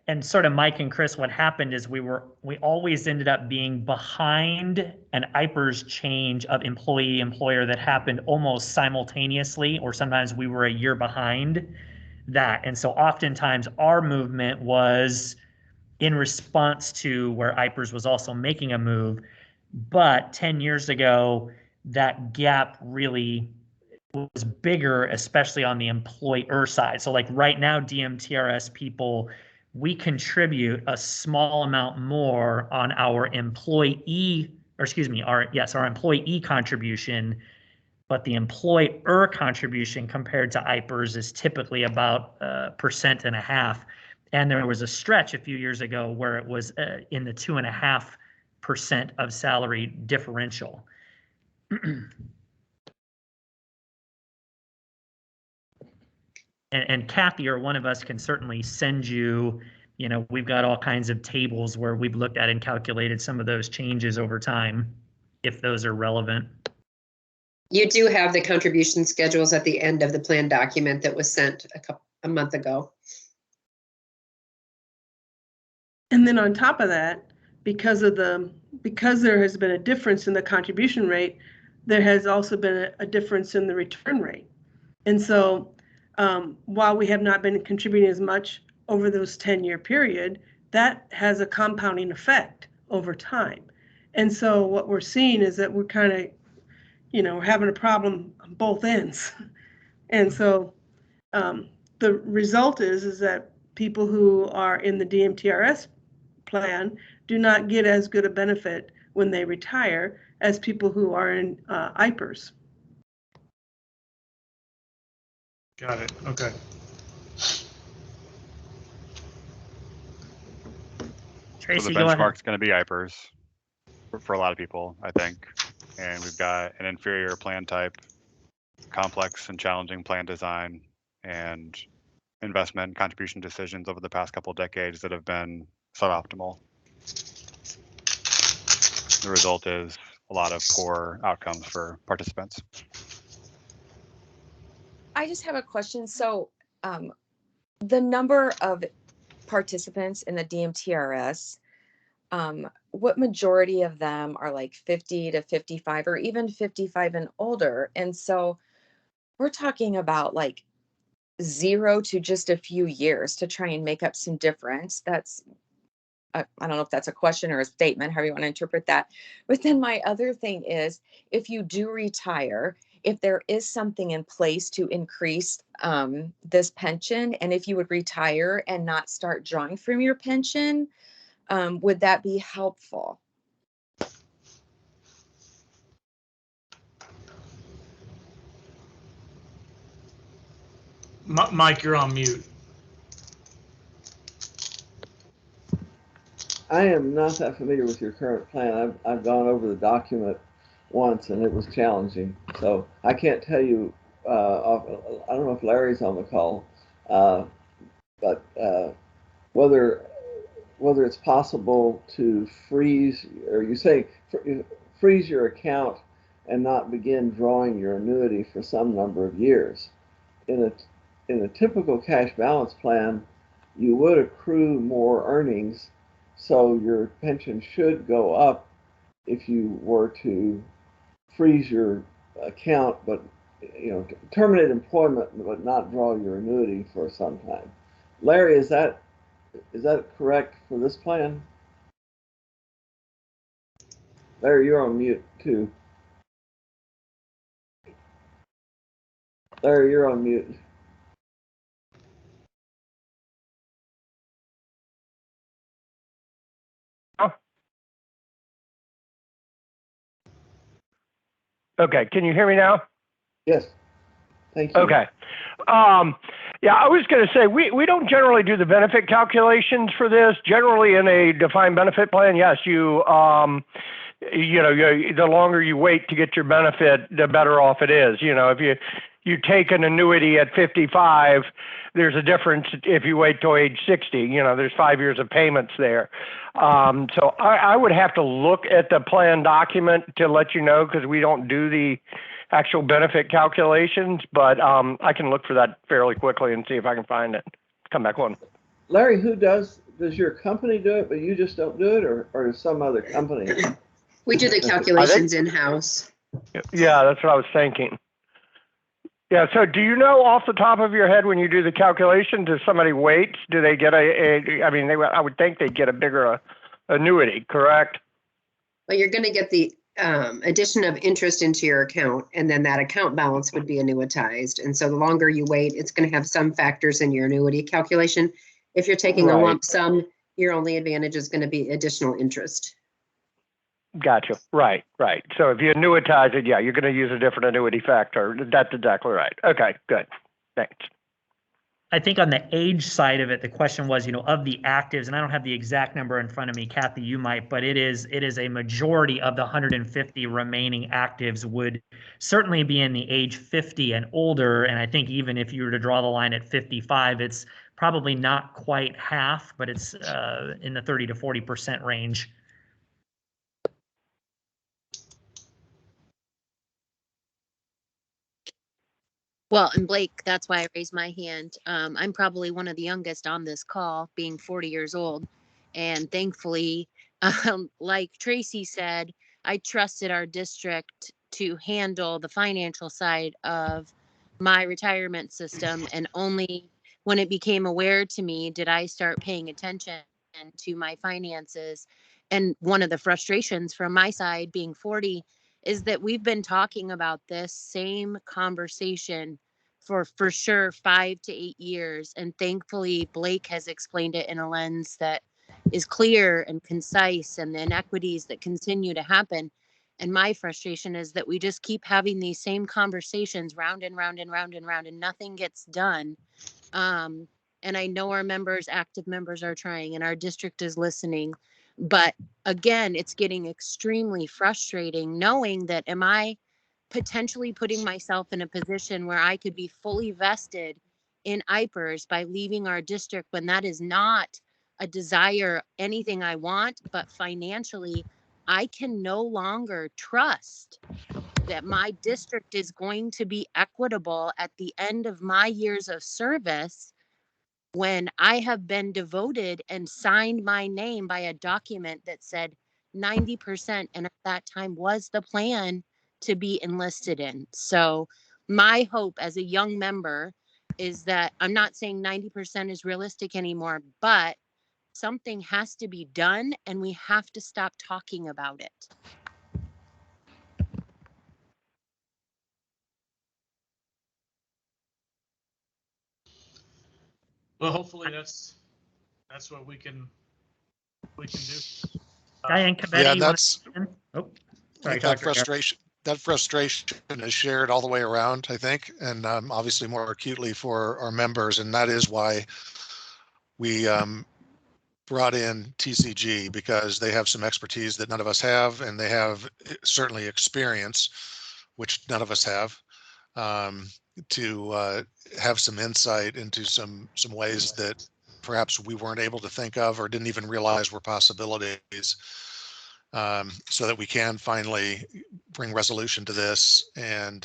And sort of Mike and Chris, what happened is we always ended up being behind an IPERS change of employee employer that happened almost simultaneously, or sometimes we were a year behind that. And so oftentimes our movement was in response to where IPERS was also making a move. But 10 years ago, that gap really was bigger, especially on the employer side. So like right now, DMTRS people, we contribute a small amount more on our employee, or excuse me, our employee contribution, but the employer contribution compared to IPERS is typically about 1.5%. And there was a stretch a few years ago where it was in the 2.5% of salary differential. And Kathy or one of us can certainly send you, we've got all kinds of tables where we've looked at and calculated some of those changes over time, if those are relevant. You do have the contribution schedules at the end of the plan document that was sent a month ago. And then on top of that, because there has been a difference in the contribution rate, there has also been a difference in the return rate. And so while we have not been contributing as much over those 10-year period, that has a compounding effect over time. And so what we're seeing is that we're kind of, we're having a problem on both ends. And so the result is that people who are in the DMTRS plan do not get as good a benefit when they retire as people who are in IPERS. Got it. Okay. Tracy, so the go ahead. benchmark's going to be IPERS for a lot of people, I think. And we've got an inferior plan type, complex and challenging plan design, and investment and contribution decisions over the past couple of decades that have been suboptimal. The result is a lot of poor outcomes for participants. I just have a question. So the number of participants in the DMTRS, what majority of them are like 50 to 55 or even 55 and older? And so we're talking about like 0 to just a few years to try and make up some difference. That's, I don't know if that's a question or a statement, however you want to interpret that. But then my other thing is, if you do retire, if there is something in place to increase this pension, and if you would retire and not start drawing from your pension, would that be helpful? Mike, you're on mute. I am not that familiar with your current plan. I've gone over the document once and it was challenging. So I can't tell you, I don't know if Larry's on the call, but whether it's possible to freeze, or you say freeze your account and not begin drawing your annuity for some number of years. In a typical cash balance plan, you would accrue more earnings, so your pension should go up if you were to freeze your account, but terminate employment but not draw your annuity for some time. Larry, is that correct for this plan? Larry, you're on mute too. Larry, you're on mute. Okay, can you hear me now? Yes, thank you. Okay. Yeah, I was going to say, we don't generally do the benefit calculations for this. Generally in a defined benefit plan, yes, the longer you wait to get your benefit, the better off it is. If you take an annuity at 55, there's a difference if you wait till age 60. You know, there's 5 years of payments there. So I would have to look at the plan document to let you know, because we don't do the actual benefit calculations, but I can look for that fairly quickly and see if I can find it. Come back on. Larry, does your company do it, but you just don't do it, or some other company? We do the calculations in-house. Yeah, that's what I was thinking. Yeah, so do you know off the top of your head, when you do the calculation, does somebody wait? Do they get I mean, I would think they'd get a bigger annuity, correct? Well, you're going to get the addition of interest into your account, and then that account balance would be annuitized. And so the longer you wait, it's going to have some factors in your annuity calculation. If you're taking a lump sum, your only advantage is going to be additional interest. Gotcha. Right. So if you annuitize it, yeah, you're going to use a different annuity factor. That's exactly right. Okay, good. Thanks. I think on the age side of it, the question was, of the actives, and I don't have the exact number in front of me, Kathy, you might, but it is a majority of the 150 remaining actives would certainly be in the age 50 and older. And I think even if you were to draw the line at 55, it's probably not quite half, but it's in the 30 to 40% range. Well, and Blake, that's why I raised my hand. I'm probably one of the youngest on this call, being 40 years old. And thankfully, like Tracy said, I trusted our district to handle the financial side of my retirement system. And only when it became aware to me did I start paying attention to my finances. And one of the frustrations from my side, being 40, is that we've been talking about this same conversation for sure 5 to 8 years. And thankfully, Blake has explained it in a lens that is clear and concise, and the inequities that continue to happen. And my frustration is that we just keep having these same conversations round and round and round and round, and nothing gets done. And I know our members, active members, are trying, and our district is listening. But again, it's getting extremely frustrating knowing that am I potentially putting myself in a position where I could be fully vested in IPERS by leaving our district, when that is not a desire, anything I want, but financially, I can no longer trust that my district is going to be equitable at the end of my years of service, when I have been devoted and signed my name by a document that said 90%, and at that time was the plan to be enlisted in. So my hope as a young member is that, I'm not saying 90% is realistic anymore, but something has to be done, and we have to stop talking about it. Well, hopefully that's what we can do. Diane Cometti, Yeah, that's sorry, that Dr. frustration is shared all the way around, I think, and obviously more acutely for our members, and that is why we brought in TCG, because they have some expertise that none of us have, and they have certainly experience, which none of us have, to have some insight into some ways that perhaps we weren't able to think of or didn't even realize were possibilities, so that we can finally bring resolution to this and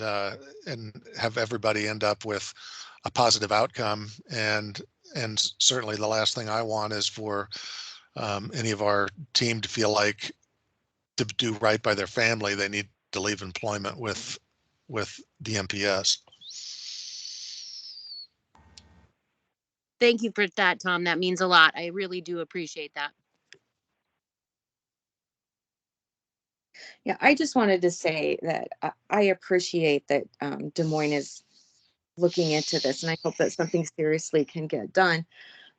have everybody end up with a positive outcome. And certainly the last thing I want is for any of our team to feel like, to do right by their family, they need to leave employment with DMPS. Thank you for that, Tom. That means a lot. I really do appreciate that. Yeah, I just wanted to say that I appreciate that Des Moines is looking into this, and I hope that something seriously can get done.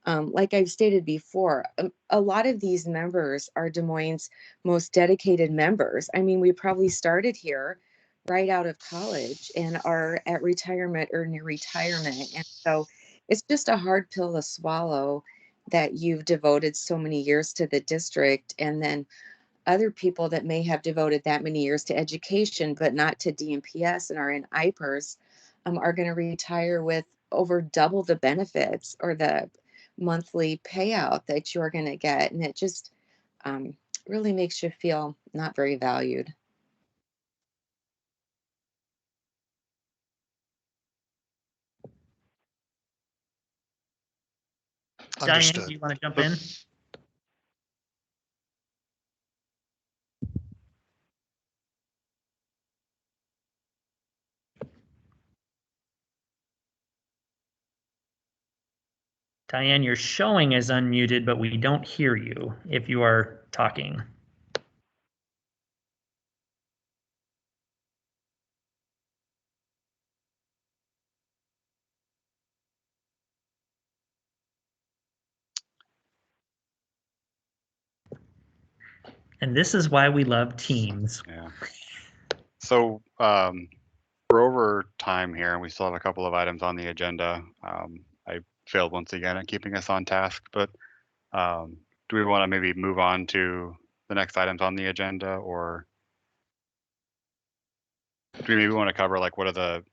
Like I've stated before, a lot of these members are Des Moines' most dedicated members. I mean, we probably started here right out of college and are at retirement or near retirement. And so it's just a hard pill to swallow that you've devoted so many years to the district, and then other people that may have devoted that many years to education, but not to DMPS and are in IPERS, are going to retire with over double the benefits or the monthly payout that you're going to get. And it just really makes you feel not very valued. Diane, Understood. do you want to jump in? Diane, you're showing as unmuted, but we don't hear you if you are talking. And this is why we love Teams. Yeah. So we're over time here, and we still have a couple of items on the agenda. I failed once again at keeping us on task, but do we want to maybe move on to the next items on the agenda, or do we maybe want to cover like what are the,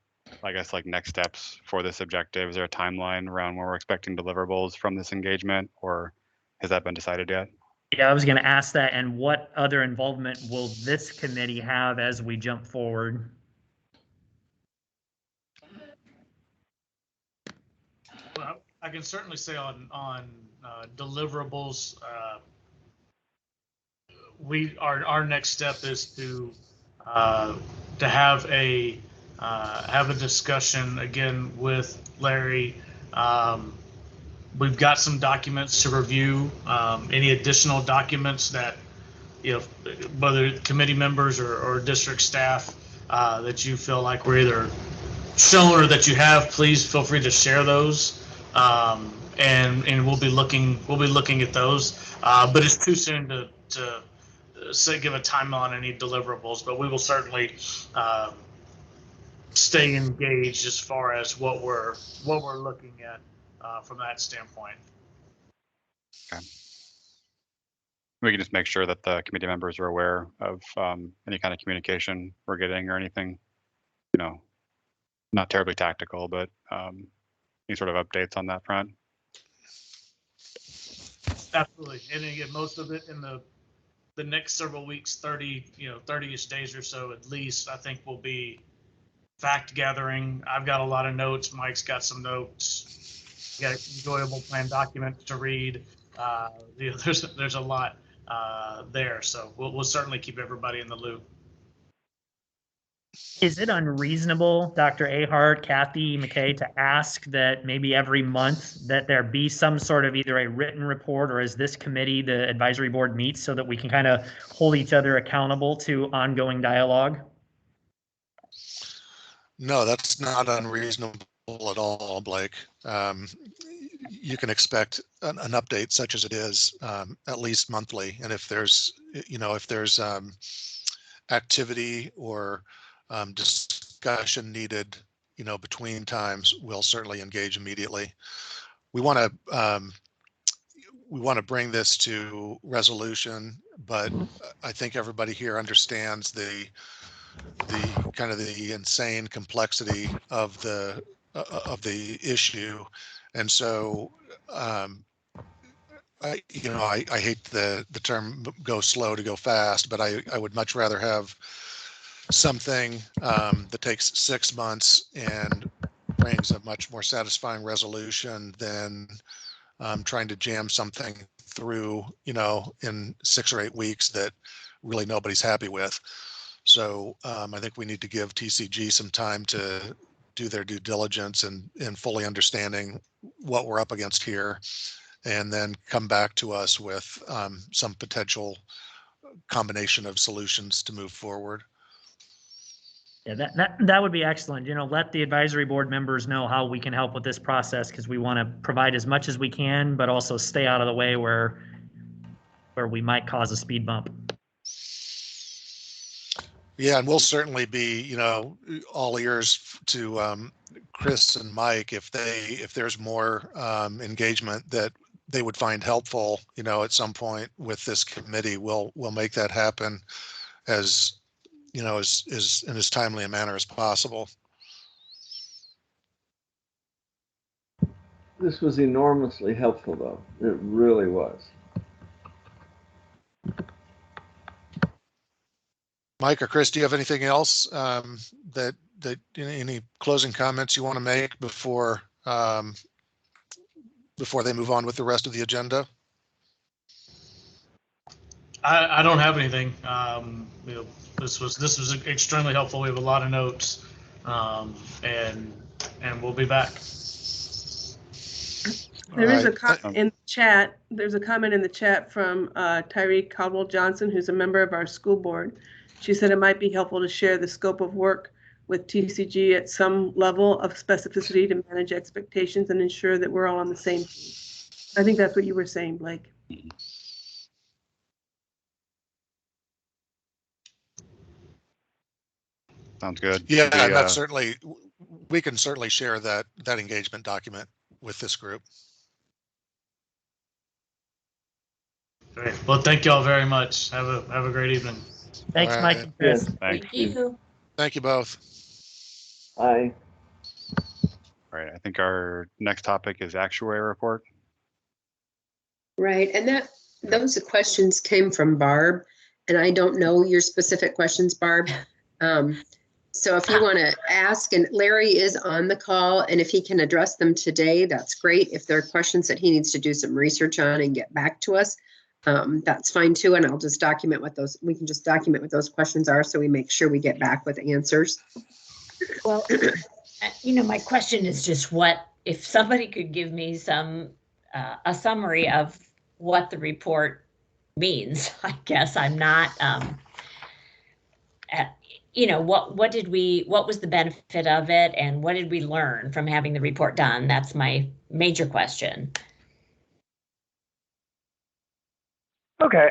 I guess, like next steps for this objective? Is there a timeline around when we're expecting deliverables from this engagement, or has that been decided yet? Yeah, I was going to ask that. And what other involvement will this committee have as we jump forward? Well, I can certainly say on deliverables, our next step is to have a discussion again with Larry. We've got some documents to review. Any additional documents that, you know, whether committee members or district staff that you feel like we're either shown or that you have, please feel free to share those. And we'll be looking at those. But it's too soon to say give a time on any deliverables. But we will certainly stay engaged as far as what we're looking at from that standpoint. Okay. We can just make sure that the committee members are aware of any kind of communication we're getting or anything, you know, not terribly tactical, but any sort of updates on that front. Absolutely. And again, most of it in the next several weeks, 30-ish days or so at least, I think will be fact gathering. I've got a lot of notes. Mike's got some notes. You got enjoyable plan documents to read. There's a lot there. So we'll certainly keep everybody in the loop. Is it unreasonable, Dr. Ahart, Kathy, McKay, to ask that maybe every month that there be some sort of either a written report, or as this committee, the advisory board meets, so that we can kind of hold each other accountable to ongoing dialogue? No, that's not unreasonable at all, Blake. You can expect an update such as it is at least monthly. And if there's, activity or discussion needed, between times, we'll certainly engage immediately. We want to bring this to resolution, but I think everybody here understands the kind of the insane complexity of the issue, and so I hate the term "go slow to go fast," but I would much rather have something that takes 6 months and brings a much more satisfying resolution than trying to jam something through, in 6 or 8 weeks that really nobody's happy with. So I think we need to give TCG some time to do their due diligence and fully understanding what we're up against here, and then come back to us with some potential combination of solutions to move forward. Yeah, that would be excellent. Let the advisory board members know how we can help with this process, because we want to provide as much as we can, but also stay out of the way where we might cause a speed bump. Yeah, and we'll certainly be, all ears to Chris and Mike if there's more engagement that they would find helpful, at some point with this committee. We'll make that happen as in as timely a manner as possible. This was enormously helpful, though. It really was. Mike or Chris, do you have anything else that any closing comments you want to make before they move on with the rest of the agenda? I don't have anything. You know, this was extremely helpful. We have a lot of notes, and we'll be back. There is a comment in the chat. There's a comment in the chat from Tyreek Caldwell Johnson, who's a member of our school board. She said it might be helpful to share the scope of work with TCG at some level of specificity to manage expectations and ensure that we're all on the same page. I think that's what you were saying, Blake. Sounds good. Yeah, and that's certainly, we can certainly share that engagement document with this group. Great. Well, thank you all very much. Have a great evening. Thanks, Mike and Chris. Thanks. Thank you. Thank you both. Aye. All right, I think our next topic is actuary report. Right, and those questions came from Barb, and I don't know your specific questions, Barb. So if you want to ask, and Larry is on the call, and if he can address them today, that's great. If there are questions that he needs to do some research on and get back to us, that's fine too. And I'll just document what those, we can just document what those questions are so we make sure we get back with answers. Well, you know, my question is just what, if somebody could give me some, a summary of what the report means. I guess I'm not, you know, what was the benefit of it and what did we learn from having the report done? That's my major question. Okay.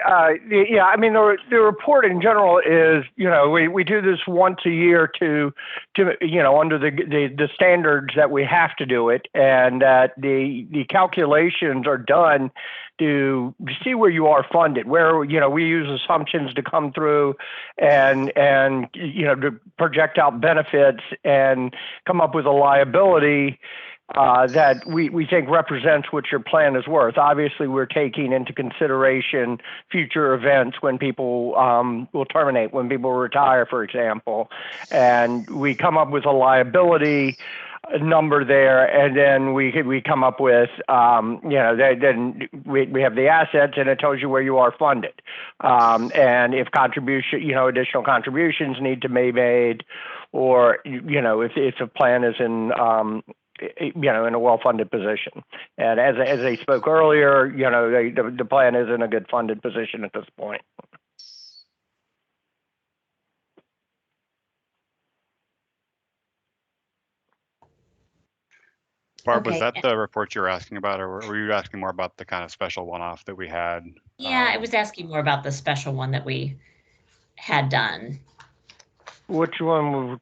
Yeah. I mean, the report in general is, you know, we do this once a year to you know, under the standards that we have to do it, and that the calculations are done to see where you are funded, where, you know, we use assumptions to come through and you know, to project out benefits and come up with a liability that we think represents what your plan is worth. Obviously, we're taking into consideration future events when people will terminate, when people retire, for example, and we come up with a liability number there, and then we come up with you know, then we have the assets, and it tells you where you are funded, and if additional contributions need to be made, or you know, if a plan is in you know, in a well-funded position. And as they spoke earlier, you know, the plan is in a good funded position at this point. Barb, was that the report you were asking about, or were you asking more about the kind of special one-off that we had? Yeah, I was asking more about the special one that we had done. Which one was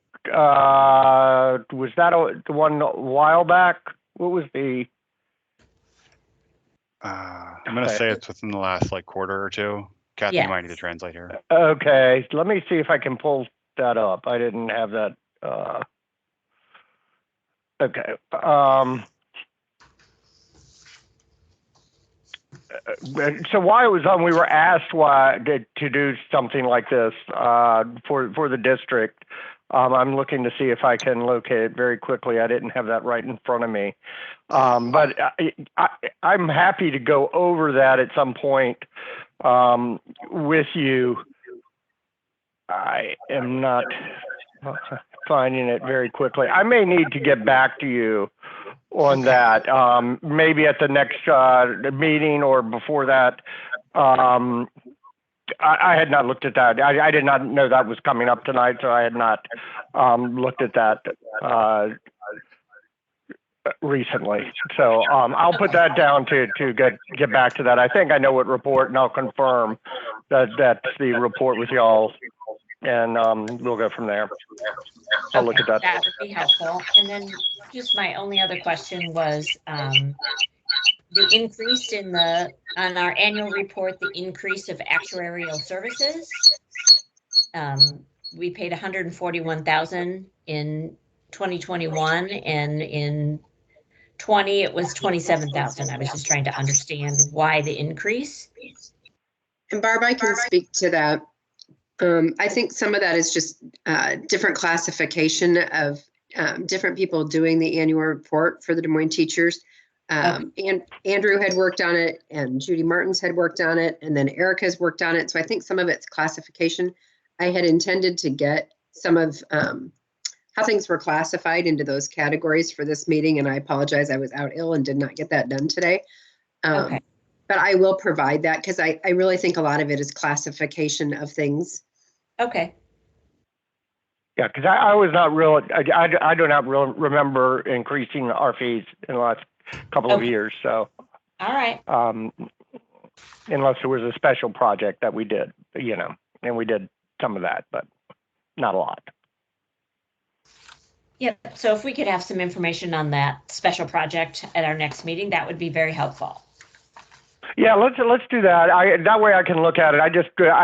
that? The one a while back? What was the? I'm going to say it's within the last like quarter or two. Kathy, you might need to translate here. Okay, let me see if I can pull that up. I didn't have that. Okay. So while it was on, we were asked to do something like this for the district. I'm looking to see if I can locate it very quickly. I didn't have that right in front of me. But I'm happy to go over that at some point with you. I am not finding it very quickly. I may need to get back to you on that, maybe at the next meeting or before that. I had not looked at that. I did not know that was coming up tonight, so I had not looked at that recently. So I'll put that down to get back to that. I think I know what report, and I'll confirm that that's the report with y'all, and we'll go from there. I'll look at that. That would be helpful. And then just my only other question was the increase in on our annual report, the increase of actuarial services. We paid $141,000 in 2021, and in 20, it was 27,000. I was just trying to understand why the increase. And Barb, I can speak to that. I think some of that is just different classification of different people doing the annual report for the Des Moines teachers. And Andrew had worked on it, and Judy Martins had worked on it, and then Eric has worked on it. So I think some of it's classification. I had intended to get some of how things were classified into those categories for this meeting, and I apologize, I was out ill and did not get that done today. Okay. But I will provide that because I really think a lot of it is classification of things. Okay. Yeah, because I was not real, I do not remember increasing our fees in the last couple of years, so. All right. Unless there was a special project that we did, you know, and we did some of that, but not a lot. Yep. So if we could have some information on that special project at our next meeting, that would be very helpful. Yeah, let's do that. That way I can look at it. I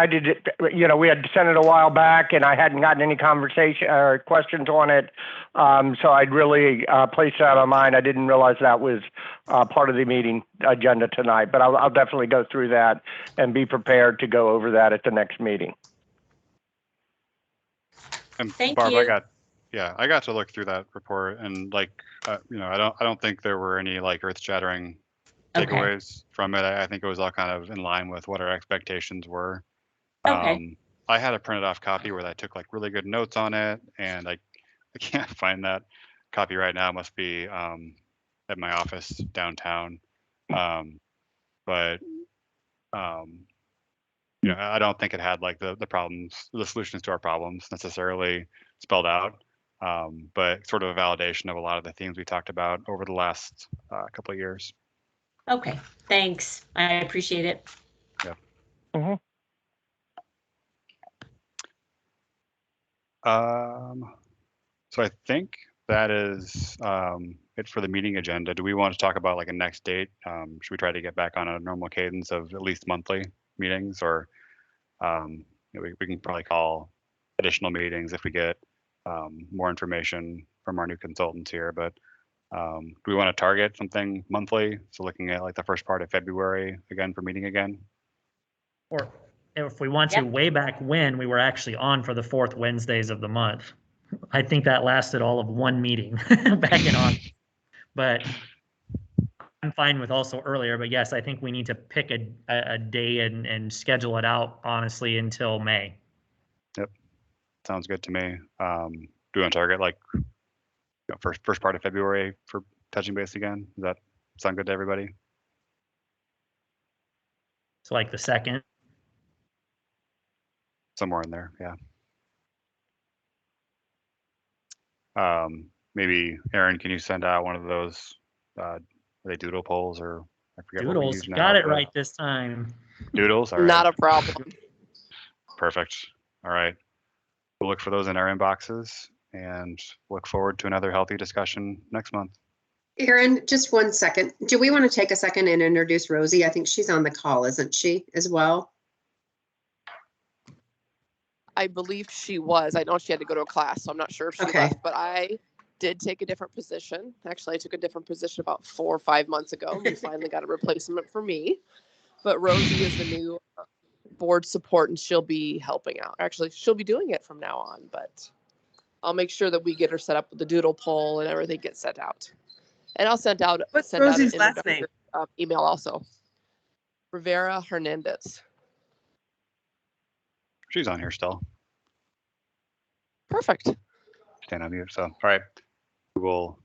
did it, you know, we had sent it a while back and I hadn't gotten any conversation or questions on it. So I'd really placed that on mine. I didn't realize that was part of the meeting agenda tonight, but I'll definitely go through that and be prepared to go over that at the next meeting. And Thank Barb, you. I got to look through that report, and like, you know, I don't think there were any like earth-shattering takeaways from it. I think it was all kind of in line with what our expectations were. Okay. I had a printed off copy where I took like really good notes on it, and I can't find that copy right now. It must be at my office downtown. But you know, I don't think it had like the problems, the solutions to our problems necessarily spelled out. But sort of a validation of a lot of the themes we talked about over the last couple of years. Okay. Thanks. I appreciate it. Yeah. Mm-hmm. So I think that is it for the meeting agenda. Do we want to talk about like a next date? Should we try to get back on a normal cadence of at least monthly meetings, or you know, we can probably call additional meetings if we get more information from our new consultants here. But do we want to target something monthly? So looking at like the first part of February again for meeting again? Or if we want to, way back when we were actually on for the fourth Wednesdays of the month. I think that lasted all of one meeting back in August. But I'm fine with also earlier. But yes, I think we need to pick a day and schedule it out honestly until May. Yep, sounds good to me. Do we want to target like first part of February for touching base again? Does that sound good to everybody? So like the 2nd. Somewhere in there, yeah. Maybe Aaron, can you send out one of those? Are they doodle polls, or I forget what we Doodles, use now? got it right this time. Doodles, all right. Not a problem. Perfect. All right. We'll look for those in our inboxes and look forward to another healthy discussion next month. Aaron, just 1 second. Do we want to take a second and introduce Rosie? I think she's on the call, isn't she, as well? I believe she was. I know she had to go to a class, so I'm not sure if she left, but I did take a different position. Actually, I took a different position about 4 or 5 months ago. We finally got a replacement for me. But Rosie is the new board support, and she'll be helping out. Actually, she'll be doing it from now on, but I'll make sure that we get her set up with the doodle poll and everything gets sent out. And I'll send out Rosie's an last name? Email also. Rivera Hernandez. She's on here still. Perfect. Staying on mute. So, all right. We will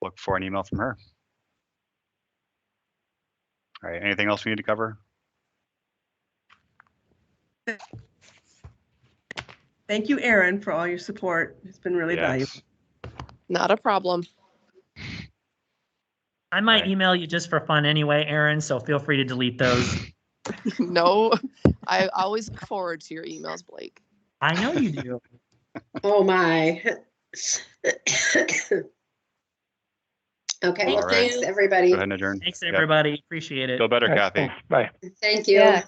look for an email from her. All right. Anything else we need to cover? Thank you, Aaron, for all your support. It's been really valuable. Not a problem. I might email you just for fun anyway, Aaron, so feel free to delete those. No, I always look forward to your emails, Blake. I know you do. Oh my. Okay, well, thanks everybody. Go ahead and adjourn. Thanks everybody. Appreciate it. Feel better, Kathy. Bye. Thank you. Yeah.